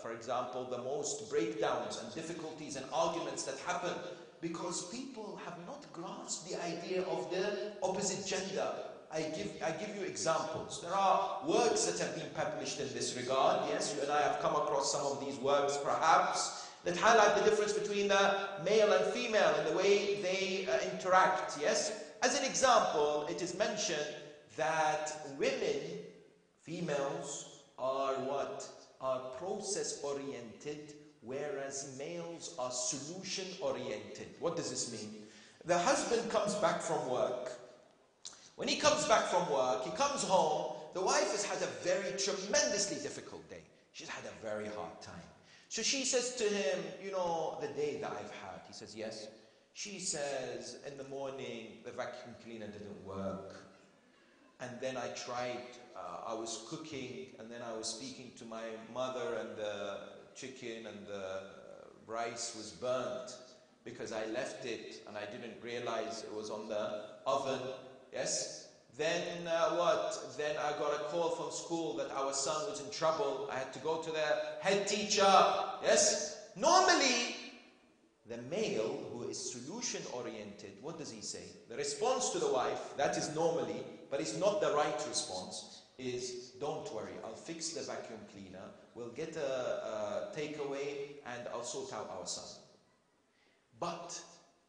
for example, the most breakdowns and difficulties and arguments that happen, because people have not grasped the idea of the opposite gender. I give you examples. There are works that have been published in this regard. Yes, you and I have come across some of these works perhaps, that highlight the difference between the male and female and the way they interact. Yes, as an example, it is mentioned that women, females, are what? Are process oriented, whereas males are solution oriented. What does this mean? The husband comes back from work. When he comes back from work, he comes home. The wife has had a very tremendously difficult day. She's had a very hard time. So she says to him, you know, the day that I've had. He says, yes. She says, in the morning, the vacuum cleaner didn't work. And then I tried, I was cooking, and then I was speaking to my mother, and the chicken and the rice was burnt because I left it and I didn't realize it was on the oven. Yes? Then what? Then I got a call from school that our son was in trouble. I had to go to the head teacher. Yes? Normally, the male who is solution-oriented, what does he say? The response to the wife, that is normally, but it's not the right response, is don't worry, I'll fix the vacuum cleaner, we'll get a takeaway, and I'll sort out our son. But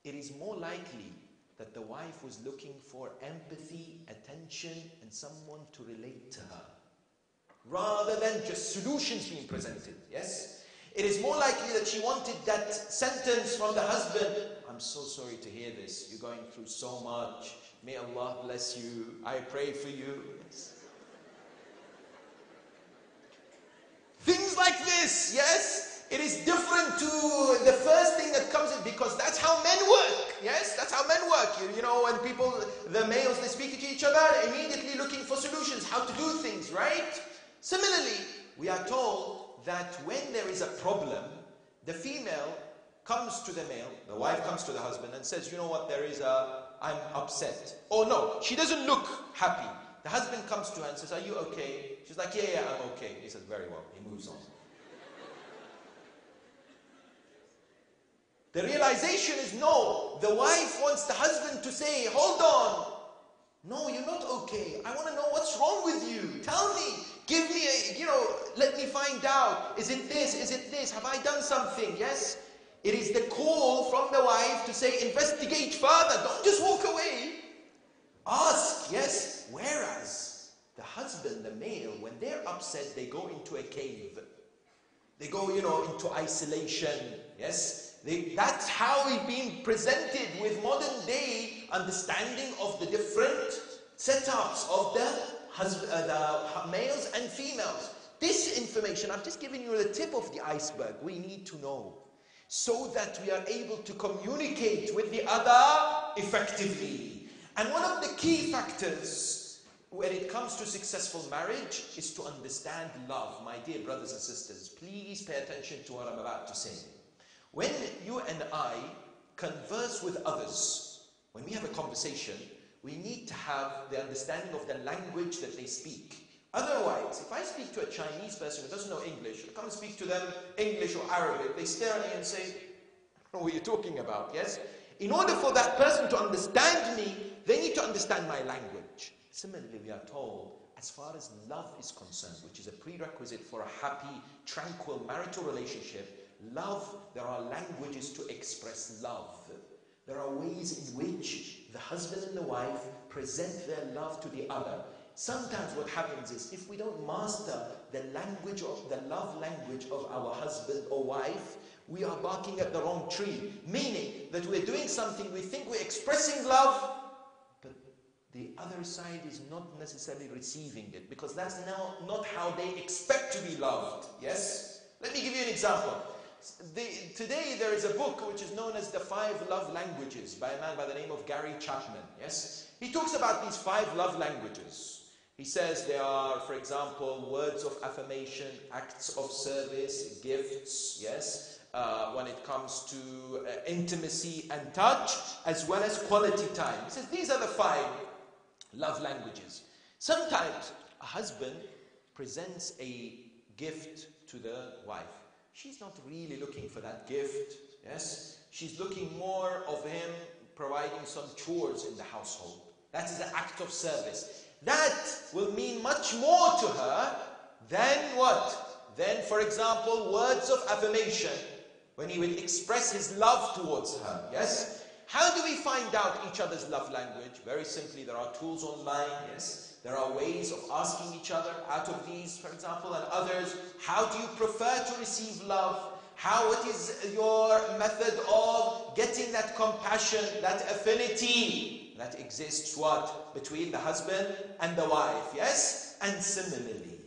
it is more likely that the wife was looking for empathy, attention, and someone to relate to her, rather than just solutions being presented. Yes? It is more likely that she wanted that sentence from the husband, I'm so sorry to hear this, you're going through so much, may Allah bless you, I pray for you. Yes. Things like this, yes? It is different to the first thing that comes in, because that's how men work. Yes, that's how men work. You know, when people, the males, they speak to each other, immediately looking for solutions, how to do things, right? Similarly, we are told that when there is a problem, the female comes to the male, the wife comes to the husband and says, you know what, I'm upset. Oh no, she doesn't look happy. The husband comes to her and says, are you okay? She's like, yeah, I'm okay. He says, very well. He moves on. The realization is no. The wife wants the husband to say, hold on. No, you're not okay. I want to know what's wrong with you. Tell me. Give me let me find out. Is it this? Is it this? Have I done something? Yes? It is the call from the wife to say, investigate further. Don't just walk away. Ask, yes? Whereas the husband, the male, when they're upset, they go into a cave. They go, into isolation. Yes? That's how we've been presented with modern day understanding of the different setups of the males and females. This information, I've just given you the tip of the iceberg. We need to know so that we are able to communicate with the other effectively. And one of the key factors when it comes to successful marriage is to understand love. My dear brothers and sisters, please pay attention to what I'm about to say. When you and I converse with others, when we have a conversation, we need to have the understanding of the language that they speak. Otherwise, if I speak to a Chinese person who doesn't know English, I come and speak to them English or Arabic, they stare at me and say, what are you talking about? Yes? In order for that person to understand me, they need to understand my language. Similarly, we are told, as far as love is concerned, which is a prerequisite for a happy, tranquil marital relationship, love, there are languages to express love. There are ways in which the husband and the wife present their love to the other. Sometimes what happens is, if we don't master the love language of our husband or wife, we are barking at the wrong tree. Meaning that we're doing something, we think we're expressing love, but the other side is not necessarily receiving it, because that's now not how they expect to be loved. Yes? Let me give you an example. Today there is a book which is known as The 5 Love Languages by a man by the name of Gary Chapman. Yes? He talks about these 5 love languages. He says there are, for example, words of affirmation, acts of service, gifts, yes? When it comes to intimacy and touch, as well as quality time. He says these are the 5 love languages. Sometimes a husband presents a gift to the wife. She's not really looking for that gift, yes? She's looking more of him providing some chores in the household. That is an act of service. That will mean much more to her than what? Than, for example, words of affirmation, when he will express his love towards her, yes? How do we find out each other's love language? Very simply, there are tools online, yes? There are ways of asking each other out of these, for example, and others. How do you prefer to receive love? What is your method of getting that compassion, that affinity that exists what? Between the husband and the wife, yes? And similarly,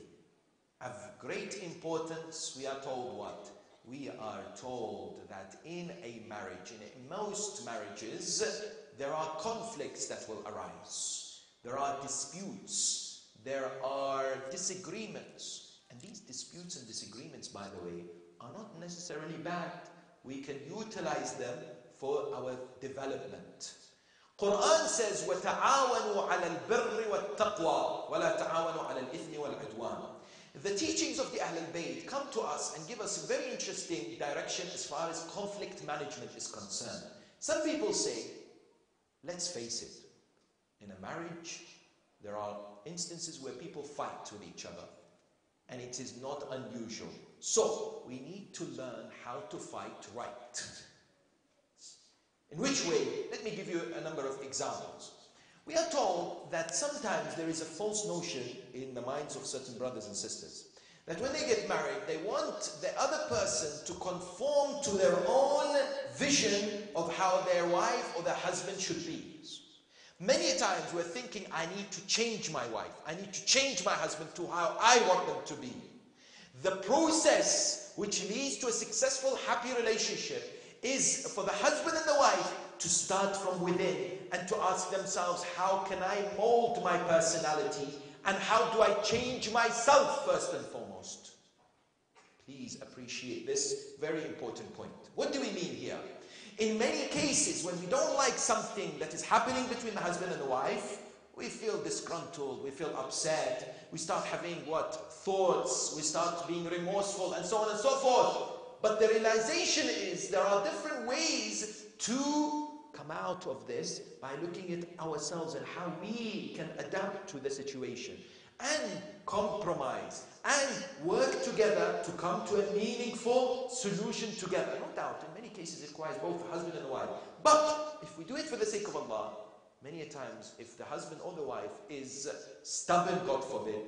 of great importance, we are told what? We are told that in a marriage, in most marriages, there are conflicts that will arise. There are disputes. There are disagreements. And these disputes and disagreements, by the way, are not necessarily bad. We can utilize them for our development. Quran says, وَتَعَاوَنُوا عَلَى الْبِرِّ وَالتَّقْوَى وَلَا تَعَاوَنُوا عَلَى الْإِثْمِ وَالْعُدْوَانِ. The teachings of the Ahlul Bayt come to us and give us a very interesting direction as far as conflict management is concerned. Some people say, let's face it, in a marriage, there are instances where people fight with each other, and it is not unusual. So, we need to learn how to fight right. In which way? Let me give you a number of examples. We are told that sometimes there is a false notion in the minds of certain brothers and sisters that when they get married, they want the other person to conform to their own vision of how their wife or their husband should be. Many times we're thinking, I need to change my wife. I need to change my husband to how I want them to be. The process which leads to a successful, happy relationship is for the husband and the wife to start from within and to ask themselves, how can I mold my personality and how do I change myself first and foremost? Please appreciate this very important point. What do we mean here? In many cases, when we don't like something that is happening between the husband and the wife, we feel disgruntled, we feel upset, we start having thoughts, we start being remorseful, and so on and so forth. But the realization is there are different ways to come out of this by looking at ourselves and how we can adapt to the situation and compromise and work together to come to a meaningful solution together. No doubt, in many cases it requires both the husband and the wife. But if we do it for the sake of Allah, many a times if the husband or the wife is stubborn, God forbid,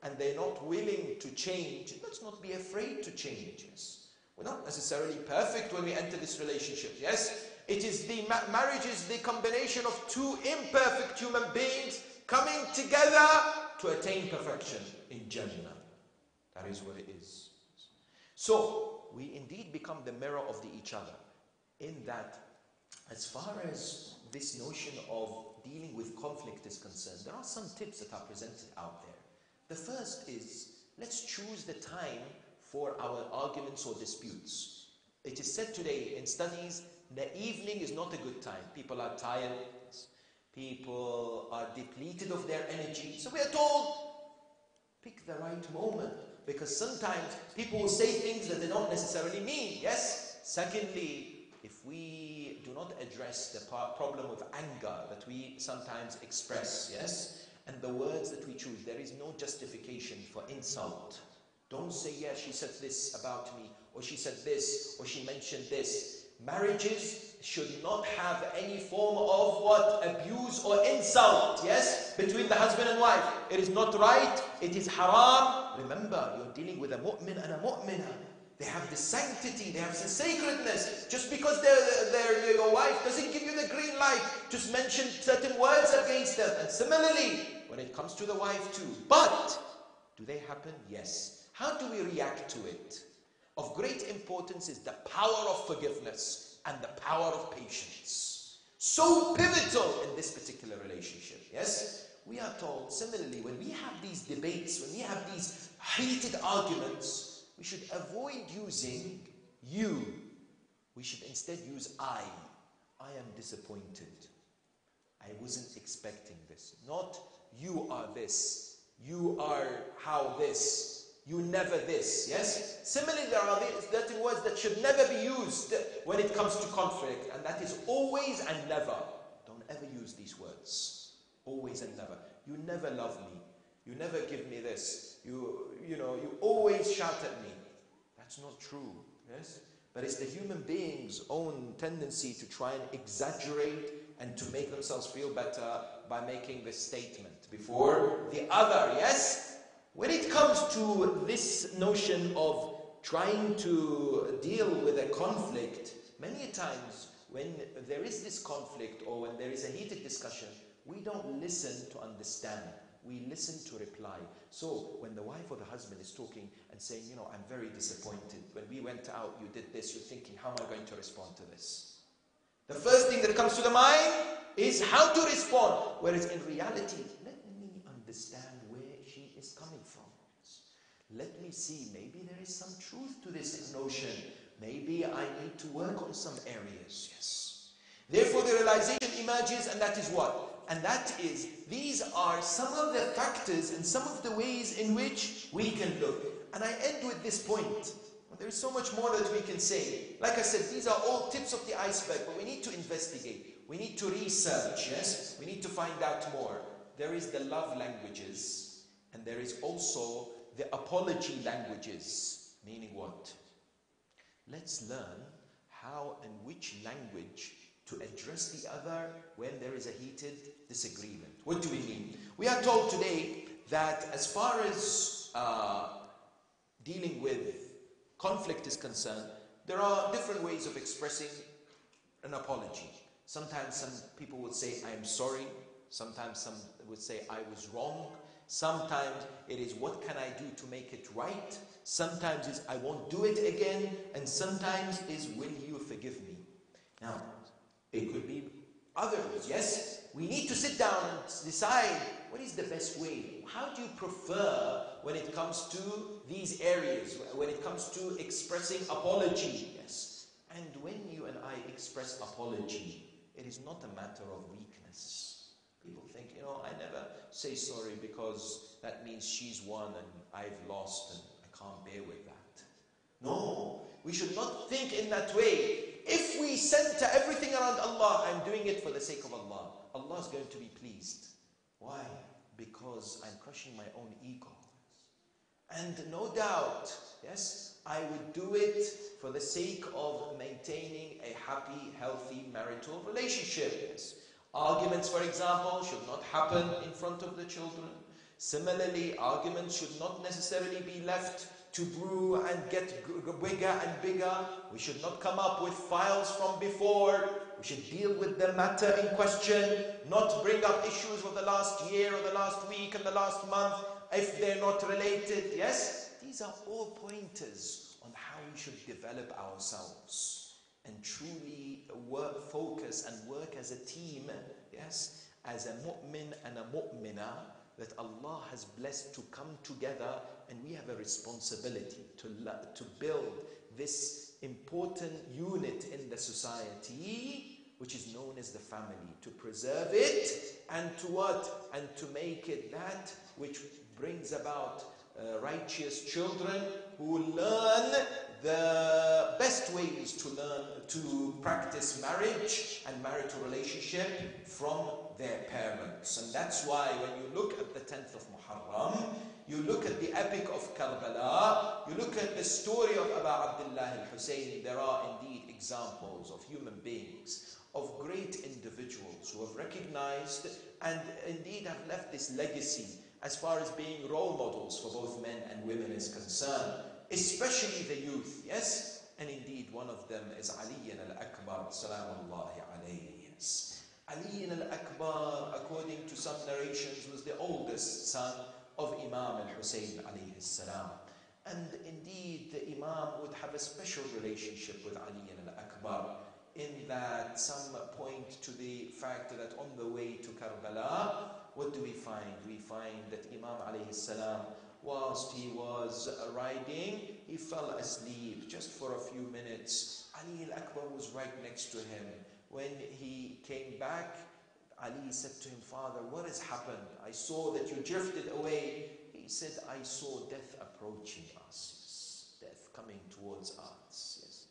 and they're not willing to change, let's not be afraid to change. Yes. We're not necessarily perfect when we enter this relationship. Yes, it is marriage is the combination of two imperfect human beings coming together to attain perfection in Jannah. That is what it is. So we indeed become the mirror of each other in that, as far as this notion of dealing with conflict is concerned, there are some tips that are presented out there. The first is, let's choose the time for our arguments or disputes. It is said today in studies, the evening is not a good time. People are tired. People are depleted of their energy. So we are told, pick the right moment. Because sometimes people will say things that they don't necessarily mean. Yes? Secondly, if we do not address the problem of anger that we sometimes express, yes? And the words that we choose, there is no justification for insult. Don't say, yeah, she said this about me, or she said this, or she mentioned this. Marriages should not have any form of abuse or insult, yes, between the husband and wife. It is not right, it is haram. Remember, you're dealing with a mu'min and a mu'minah. They have the sanctity, they have the sacredness. Just because your wife doesn't give you the green light, just mention certain words against them. And similarly, when it comes to the wife too. But, do they happen? Yes. How do we react to it? Of great importance is the power of forgiveness and the power of patience. So pivotal in this particular relationship. Yes? We are told, similarly, when we have these debates, when we have these heated arguments, we should avoid using you. We should instead use I. I am disappointed. I wasn't expecting this. Not you are this. You are how this. You never this, yes? Similarly, there are certain words that should never be used when it comes to conflict, and that is always and never. Don't ever use these words. Always and never. You never love me. You never give me this. You always shout at me. That's not true, yes? But it's the human being's own tendency to try and exaggerate and to make themselves feel better by making this statement before the other, yes? When it comes to this notion of trying to deal conflict, many times when there is this conflict or when there is a heated discussion, we don't listen to understand. We listen to reply. So when the wife or the husband is talking and saying, you know, I'm very disappointed. When we went out, you did this. You're thinking, how am I going to respond to this? The first thing that comes to the mind is how to respond. Whereas in reality, let me understand where she is coming from. Let me see, maybe there is some truth to this notion. Maybe I need to work on some areas. Yes. Therefore, the realization emerges, and that is what? And that is, these are some of the factors and some of the ways in which we can look. And I end with this point. There is so much more that we can say. Like I said, these are all tips of the iceberg, but we need to investigate. We need to research, yes? We need to find out more. There is the love languages, and there is also the apology languages. Meaning what? Let's learn how and which language to address the other when there is a heated disagreement. What do we mean? We are told today that as far as dealing with conflict is concerned, there are different ways of expressing an apology. Sometimes some people would say, I am sorry. Sometimes some would say, I was wrong. Sometimes it is, what can I do to make it right? Sometimes it's, I won't do it again. And sometimes is, will you forgive me? Now, it could be others, yes? We need to sit down and decide what is the best way. How do you prefer when it comes to these areas, when it comes to expressing apology? Yes. And when you and I express apology, it is not a matter of weakness. People think, you know, I never say sorry because that means she's won and I've lost and I can't bear with that. No, we should not think in that way. If we center everything around Allah, I'm doing it for the sake of Allah, Allah is going to be pleased. Why? Because I'm crushing my own ego. And no doubt, yes, I would do it for the sake of maintaining a happy, healthy marital relationship. Yes. Arguments, for example, should not happen in front of the children. Similarly, arguments should not necessarily be left to brew and get bigger and bigger. We should not come up with files from before. We should deal with the matter in question, not bring up issues of the last year or the last week and the last month if they're not related. Yes? These are all pointers on how we should develop ourselves and truly focus and work as a team, yes, as a mu'min and a mu'mina that Allah has blessed to come together, and we have a responsibility to build this important unit in the society, which is known as the family, to preserve it and to what? And to make it that which brings about righteous children who learn the best ways to practice marriage and marital relationship from their parents. And that's why when you look at the 10th of Muharram, you look at the epic of Karbala, you look at the story of Abu Abdullah al-Husayni, there are indeed examples of human beings, of great individuals who have recognized and indeed have left this legacy as far as being role models for both men and women is concerned, especially the youth, yes? And indeed one of them is Ali al-Akbar, salamullahi alayhi, yes. Ali al-Akbar, according to some narrations, was the oldest son of Imam al-Husayn alayhi salam. And indeed the Imam would have a special relationship with Ali al-Akbar, in that some point to the fact that on the way to Karbala, what do we find? We find that Imam alayhi salam, whilst he was riding, he fell asleep just for a few minutes. Ali al-Akbar was right next to him. When he came back, Ali said to him, Father, what has happened? I saw that you drifted away. He said, I saw death approaching us. Yes. Death coming towards us. Yes.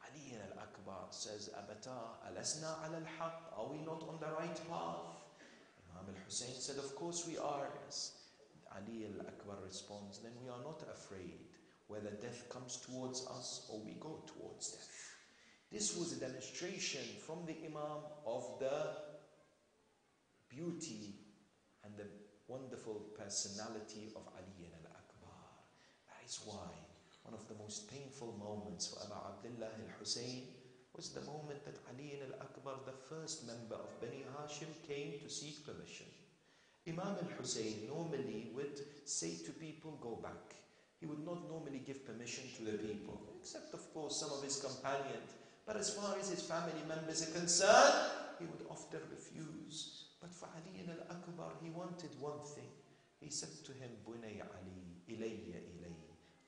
Ali al-Akbar says, Abata, alasna ala al-haq? Are we not on the right path? Imam al-Husayn said, of course we are. Yes. Ali al-Akbar responds, then we are not afraid whether death comes towards us or we go towards death. This was a demonstration from the Imam of the beauty and the wonderful personality of Ali al-Akbar. That is why one of the most painful moments for Abu Abdullah al-Husayni al-Hussein was the moment that Ali al-Akbar, the first member of Bani Hashim, came to seek permission. Imam al-Hussein normally would say to people, go back. He would not normally give permission to the people, except of course some of his companions. But as far as his family members are concerned, he would often refuse. But for Ali al-Akbar, he wanted one thing. He said to him, Bunay Ali, ilayya ilay,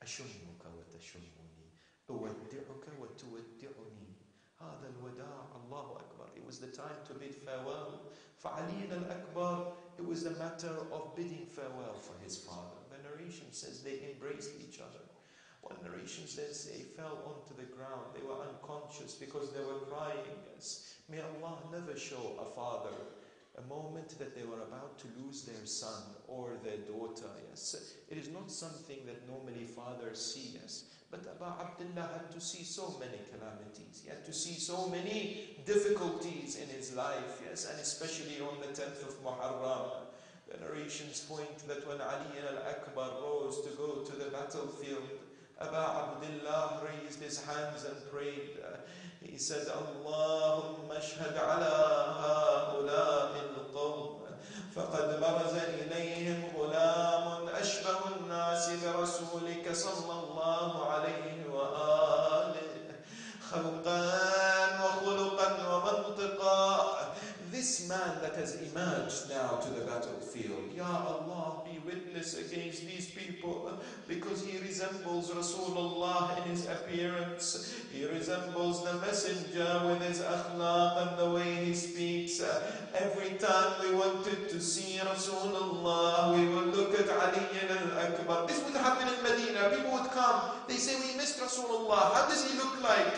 ashumuka wa tashumuni, uwaddi'uka wa tuwaddi'uni. Hada al-wada' Allahu Akbar. It was the time to bid farewell. For Ali al-Akbar, it was a matter of bidding farewell for his father. The narration says they embraced each other. One narration says they fell onto the ground. They were unconscious because they were crying. Yes. May Allah never show a father a moment that they were about to lose their son or their daughter. Yes, it is not something that normally fathers see. Yes, but Abu Abdullah had to see so many calamities. He had to see so many difficulties in his life. Yes, and especially on the 10th of Muharram. The narrations point that when Ali al-Akbar rose to go to the battlefield, Abu Abdullah raised his hands and prayed. He said, Allahumma ashhad ala ha'ula'i al-qawm faqad baraza ilayhim ghulam ashbahu an-nas bi rasulika sallallahu alayhi wa alihi khalqan wa khuluqan wa mantiqa. This man that has emerged now to the battlefield, Ya Allah, be witness against these people, because he resembles Rasulullah in his appearance. He resembles the messenger with his akhlaq and the way he speaks. Every time we wanted to see Rasulullah, we would look at Ali al-Akbar. This would happen in Medina. People would come. They say, we missed Rasulullah. How does he look like?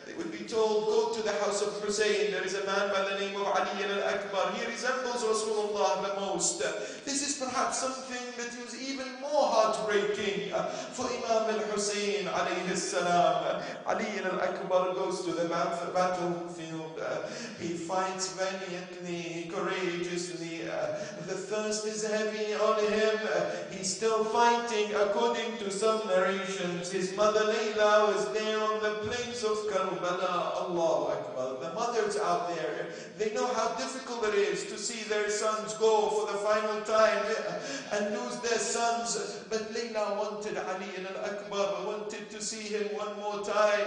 They would be told, go to the house of Hussein. There is a man by the name of Ali al-Akbar. He resembles Rasulullah the most. This is perhaps something that was even more heartbreaking for Imam al-Hussein alayhi salam. Ali al-Akbar goes to the battlefield. He fights valiantly, courageously. The thirst is heavy on him. He's still fighting. According to some narrations, his mother Layla was there on the plains of Karbala. Allahu Akbar. The mothers out there, they know how difficult it is to see their sons go for the final time and lose their sons. But Layla wanted Ali al-Akbar, wanted to see him one more time.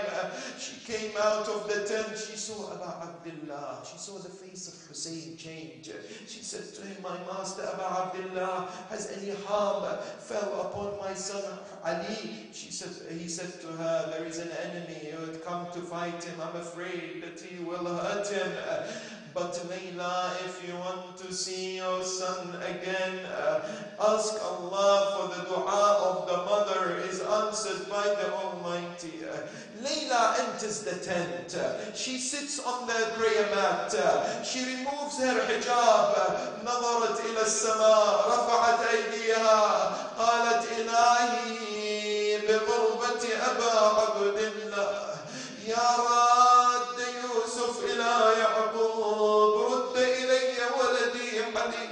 She came out of the tent. She saw Abu Abdullah. She saw the face of Hussein change. She said to him, my master Abu Abdullah, has any harm fell upon my son Ali? He said to her, there is an enemy who had come to fight him. I'm afraid that he will hurt him. But Layla, if you want to see your son again, ask Allah, for the dua of the mother is answered by the Almighty. Layla enters the tent. She sits on the prayer mat. She removes her hijab. نظرت إلى السماء رفعت أيديها قالت إلهي بغربة أبا عبد الله يا راد يوسف إلى يعقوب رد إلي ولدي حليم.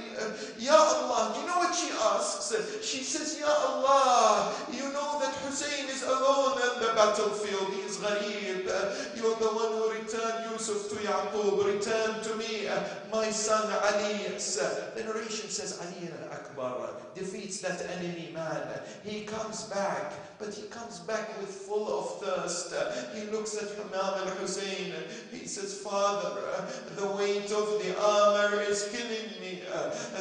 Ya Allah, do you know what she asks? She says, Ya Allah, you know that Hussein is alone on the battlefield. He is ghareeb. You are the one who returned Yusuf to Yaqub. Return to me my son Ali. The narration says Ali al-Akbar defeats that enemy man. He comes back, but he comes back with full of thirst. He looks at Imam al-Hussein. He says, Father, the weight of the armor is killing me.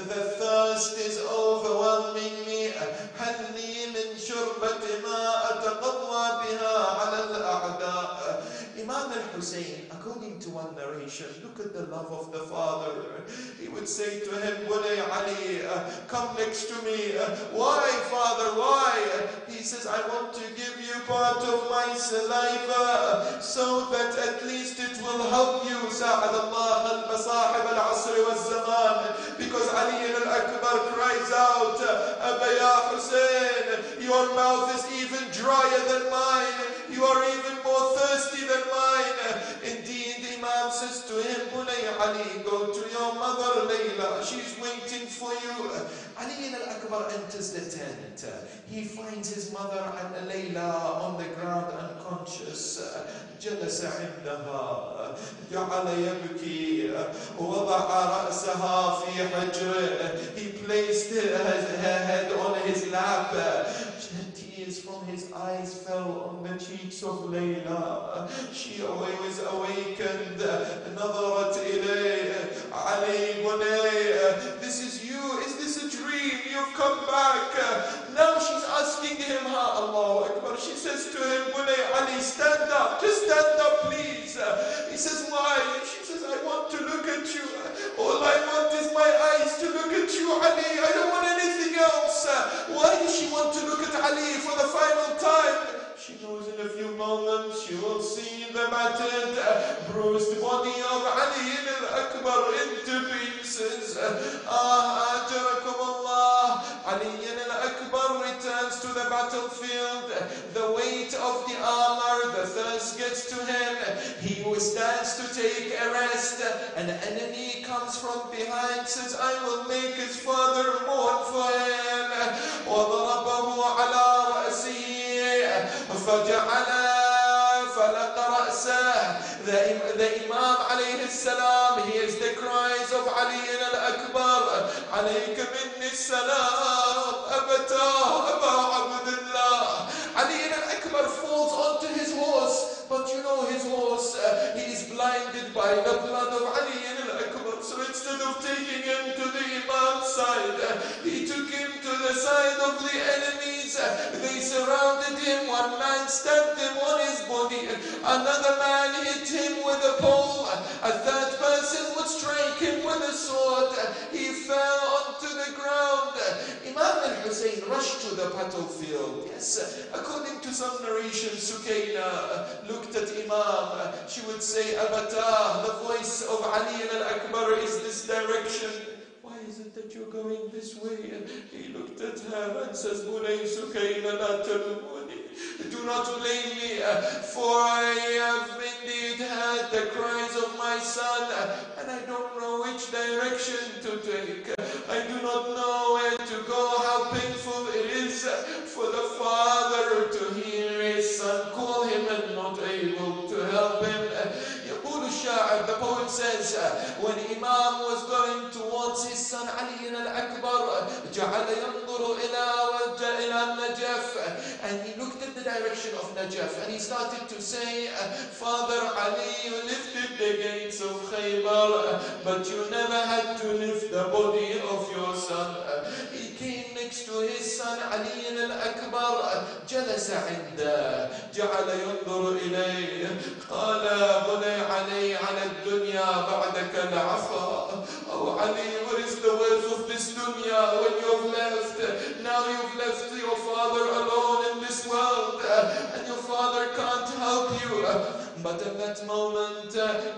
The thirst is overwhelming me. هل لي من شربة ماء أتقوى بها على الأعداء. Imam al-Hussein, according to one narration, look at the love of the father. He would say to him, Bunay Ali, come next to me. Why, father, why? He says, I want to give you part of my saliva so that at least it will help you. ساعد الله قلب صاحب العصر والزمان. Because Ali al-Akbar cries out, Abba ya Hussein, your mouth is even drier than mine. You are even more thirsty than mine. Indeed, Imam says to him, Bunay Ali, go to your mother Layla, she's waiting for you. Ali al-Akbar enters the tent. He finds his mother and Layla on the ground unconscious. جلس عندها جعل يبكي ووضع رأسها في حجره. He placed her head on his lap. Tears from his eyes fell on the cheeks of Layla. She was awakened. نظرت إليه. علي بني, this is you. Is this a dream? You've come back. Now she's asking him, Allahu Akbar. She says to him, Bunay Ali, stand up. Just stand up, please. He says, why? She says, I want to look at you. All I want is my eyes to look at you, Ali. I don't want anything else. Why does she want to look at Ali for the final time? She knows in a few moments she will see the battered, bruised body of Ali al-Akbar into pieces. Ajarakum Allah. Ali al-Akbar returns to the battlefield. The weight of the armor, the thirst gets to him. He stands to take a rest. An enemy comes from behind, says, I will make his father mourn for him. وضربه على رأسه فجعل فلق رأسه. The Imam alayhi salam hears the cries of Ali al-Akbar. عليك مني السلام أبتاه أبا عبد الله. Ali al-Akbar falls onto his horse, but you know his horse, he is blinded by the blood of Ali al-Akbar. So instead of taking him to the Imam's side, he took him to the side of the enemies. They surrounded him. One man stabbed him on his body. Another man hit him with a pole. A third person would strike him with a sword. He fell onto the ground. Imam al-Hussein rushed to the battlefield. Yes, according to some narrations, Sukaina looked at Imam. She would say, Abatah, the voice of Ali al-Akbar is this direction. Why is it that you're going this way? And he looked at her and says, Bunay Sukaina la talumuni. Do not blame me, for I have indeed heard the cries of my son, and I don't know which direction to take. I do not know where to go, how painful it is for the father to hear his son call him and not able to help him. The poet says, when Imam was going towards his son Ali al-Akbar, جعل ينظر إلى Najaf, and he looked at the direction of Najaf, and he started to say, Father Ali, you lifted the gates of Khaybar, but you never had to lift the body of your son. He came next to his son Ali al-Akbar, جلس عنده, جعل ينظر إليه, قال بني علي على الدنيا بعدك العفا. Oh Ali, what is the worth of this dunya when you've left? Now you've left your father alone in this world, and your father can't help you. But at that moment,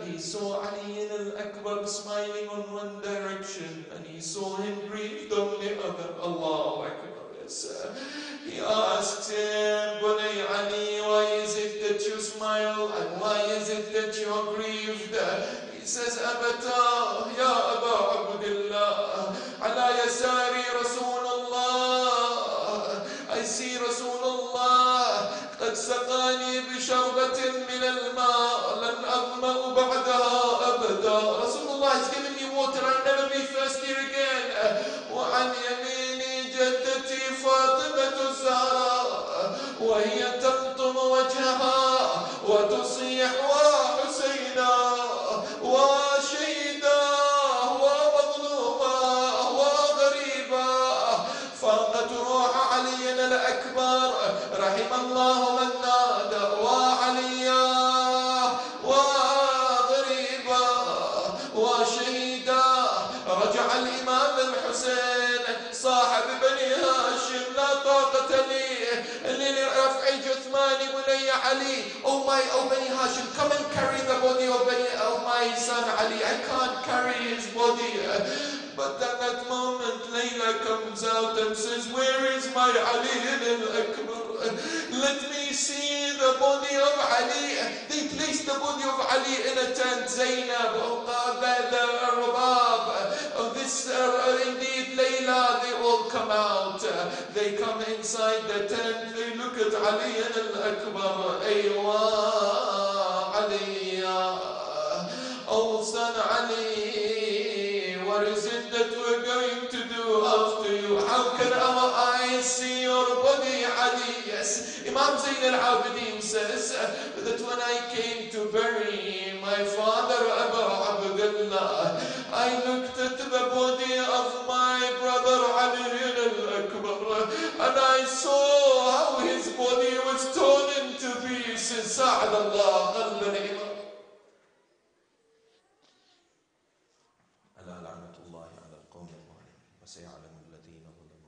he saw Ali al-Akbar smiling on one direction, and he saw him grieved on the other. Allahu Akbar. Yes. He asked him, Bunay Ali, why is it that you smile, and why is it that you are grieved? He says, Abata, Ya Aba Abdullah, ala yasari Rasulullah. I see Rasulullah قد سقاني بشربة من الماء لن أظمأ بعدها أبدا. Rasulullah has given me water, I'll never be thirsty again. وعن يميني جدتي فاطمة الزهراء وهي تقطم وجهها وتصيح وحسينا وشهيدا ومظلوما وغريبا. فاقت روح علي الأكبر رحم الله من نادى وعليا وغريبا وشهيدا. رجع الإمام الحسين صاحب بني هاشم لا طاقة لي لرفع جثمان بني علي. Oh Bani Hashim, come and carry the body of my son Ali. I can't carry his body. But at that moment, Layla comes out and says, where is my Ali al-Akbar? Let me see the body of Ali. They placed the body of Ali in a tent. Zainab, come out. They come inside the tent. They look at Ali al-Akbar. Aywa Ali, oh son Ali, what is it that we're going to do after you? How can our eyes see your body, Ali? Yes, Imam Zayn al-Abidin says that when I came to bury my father Abu Abdullah, I looked at the body of my brother Ali al-Akbar and I saw how his body was torn into pieces. Sa'ad Allah qalb al-Imam. ألا لعنة الله على القوم الظالمين وسيعلم الذين ظلموا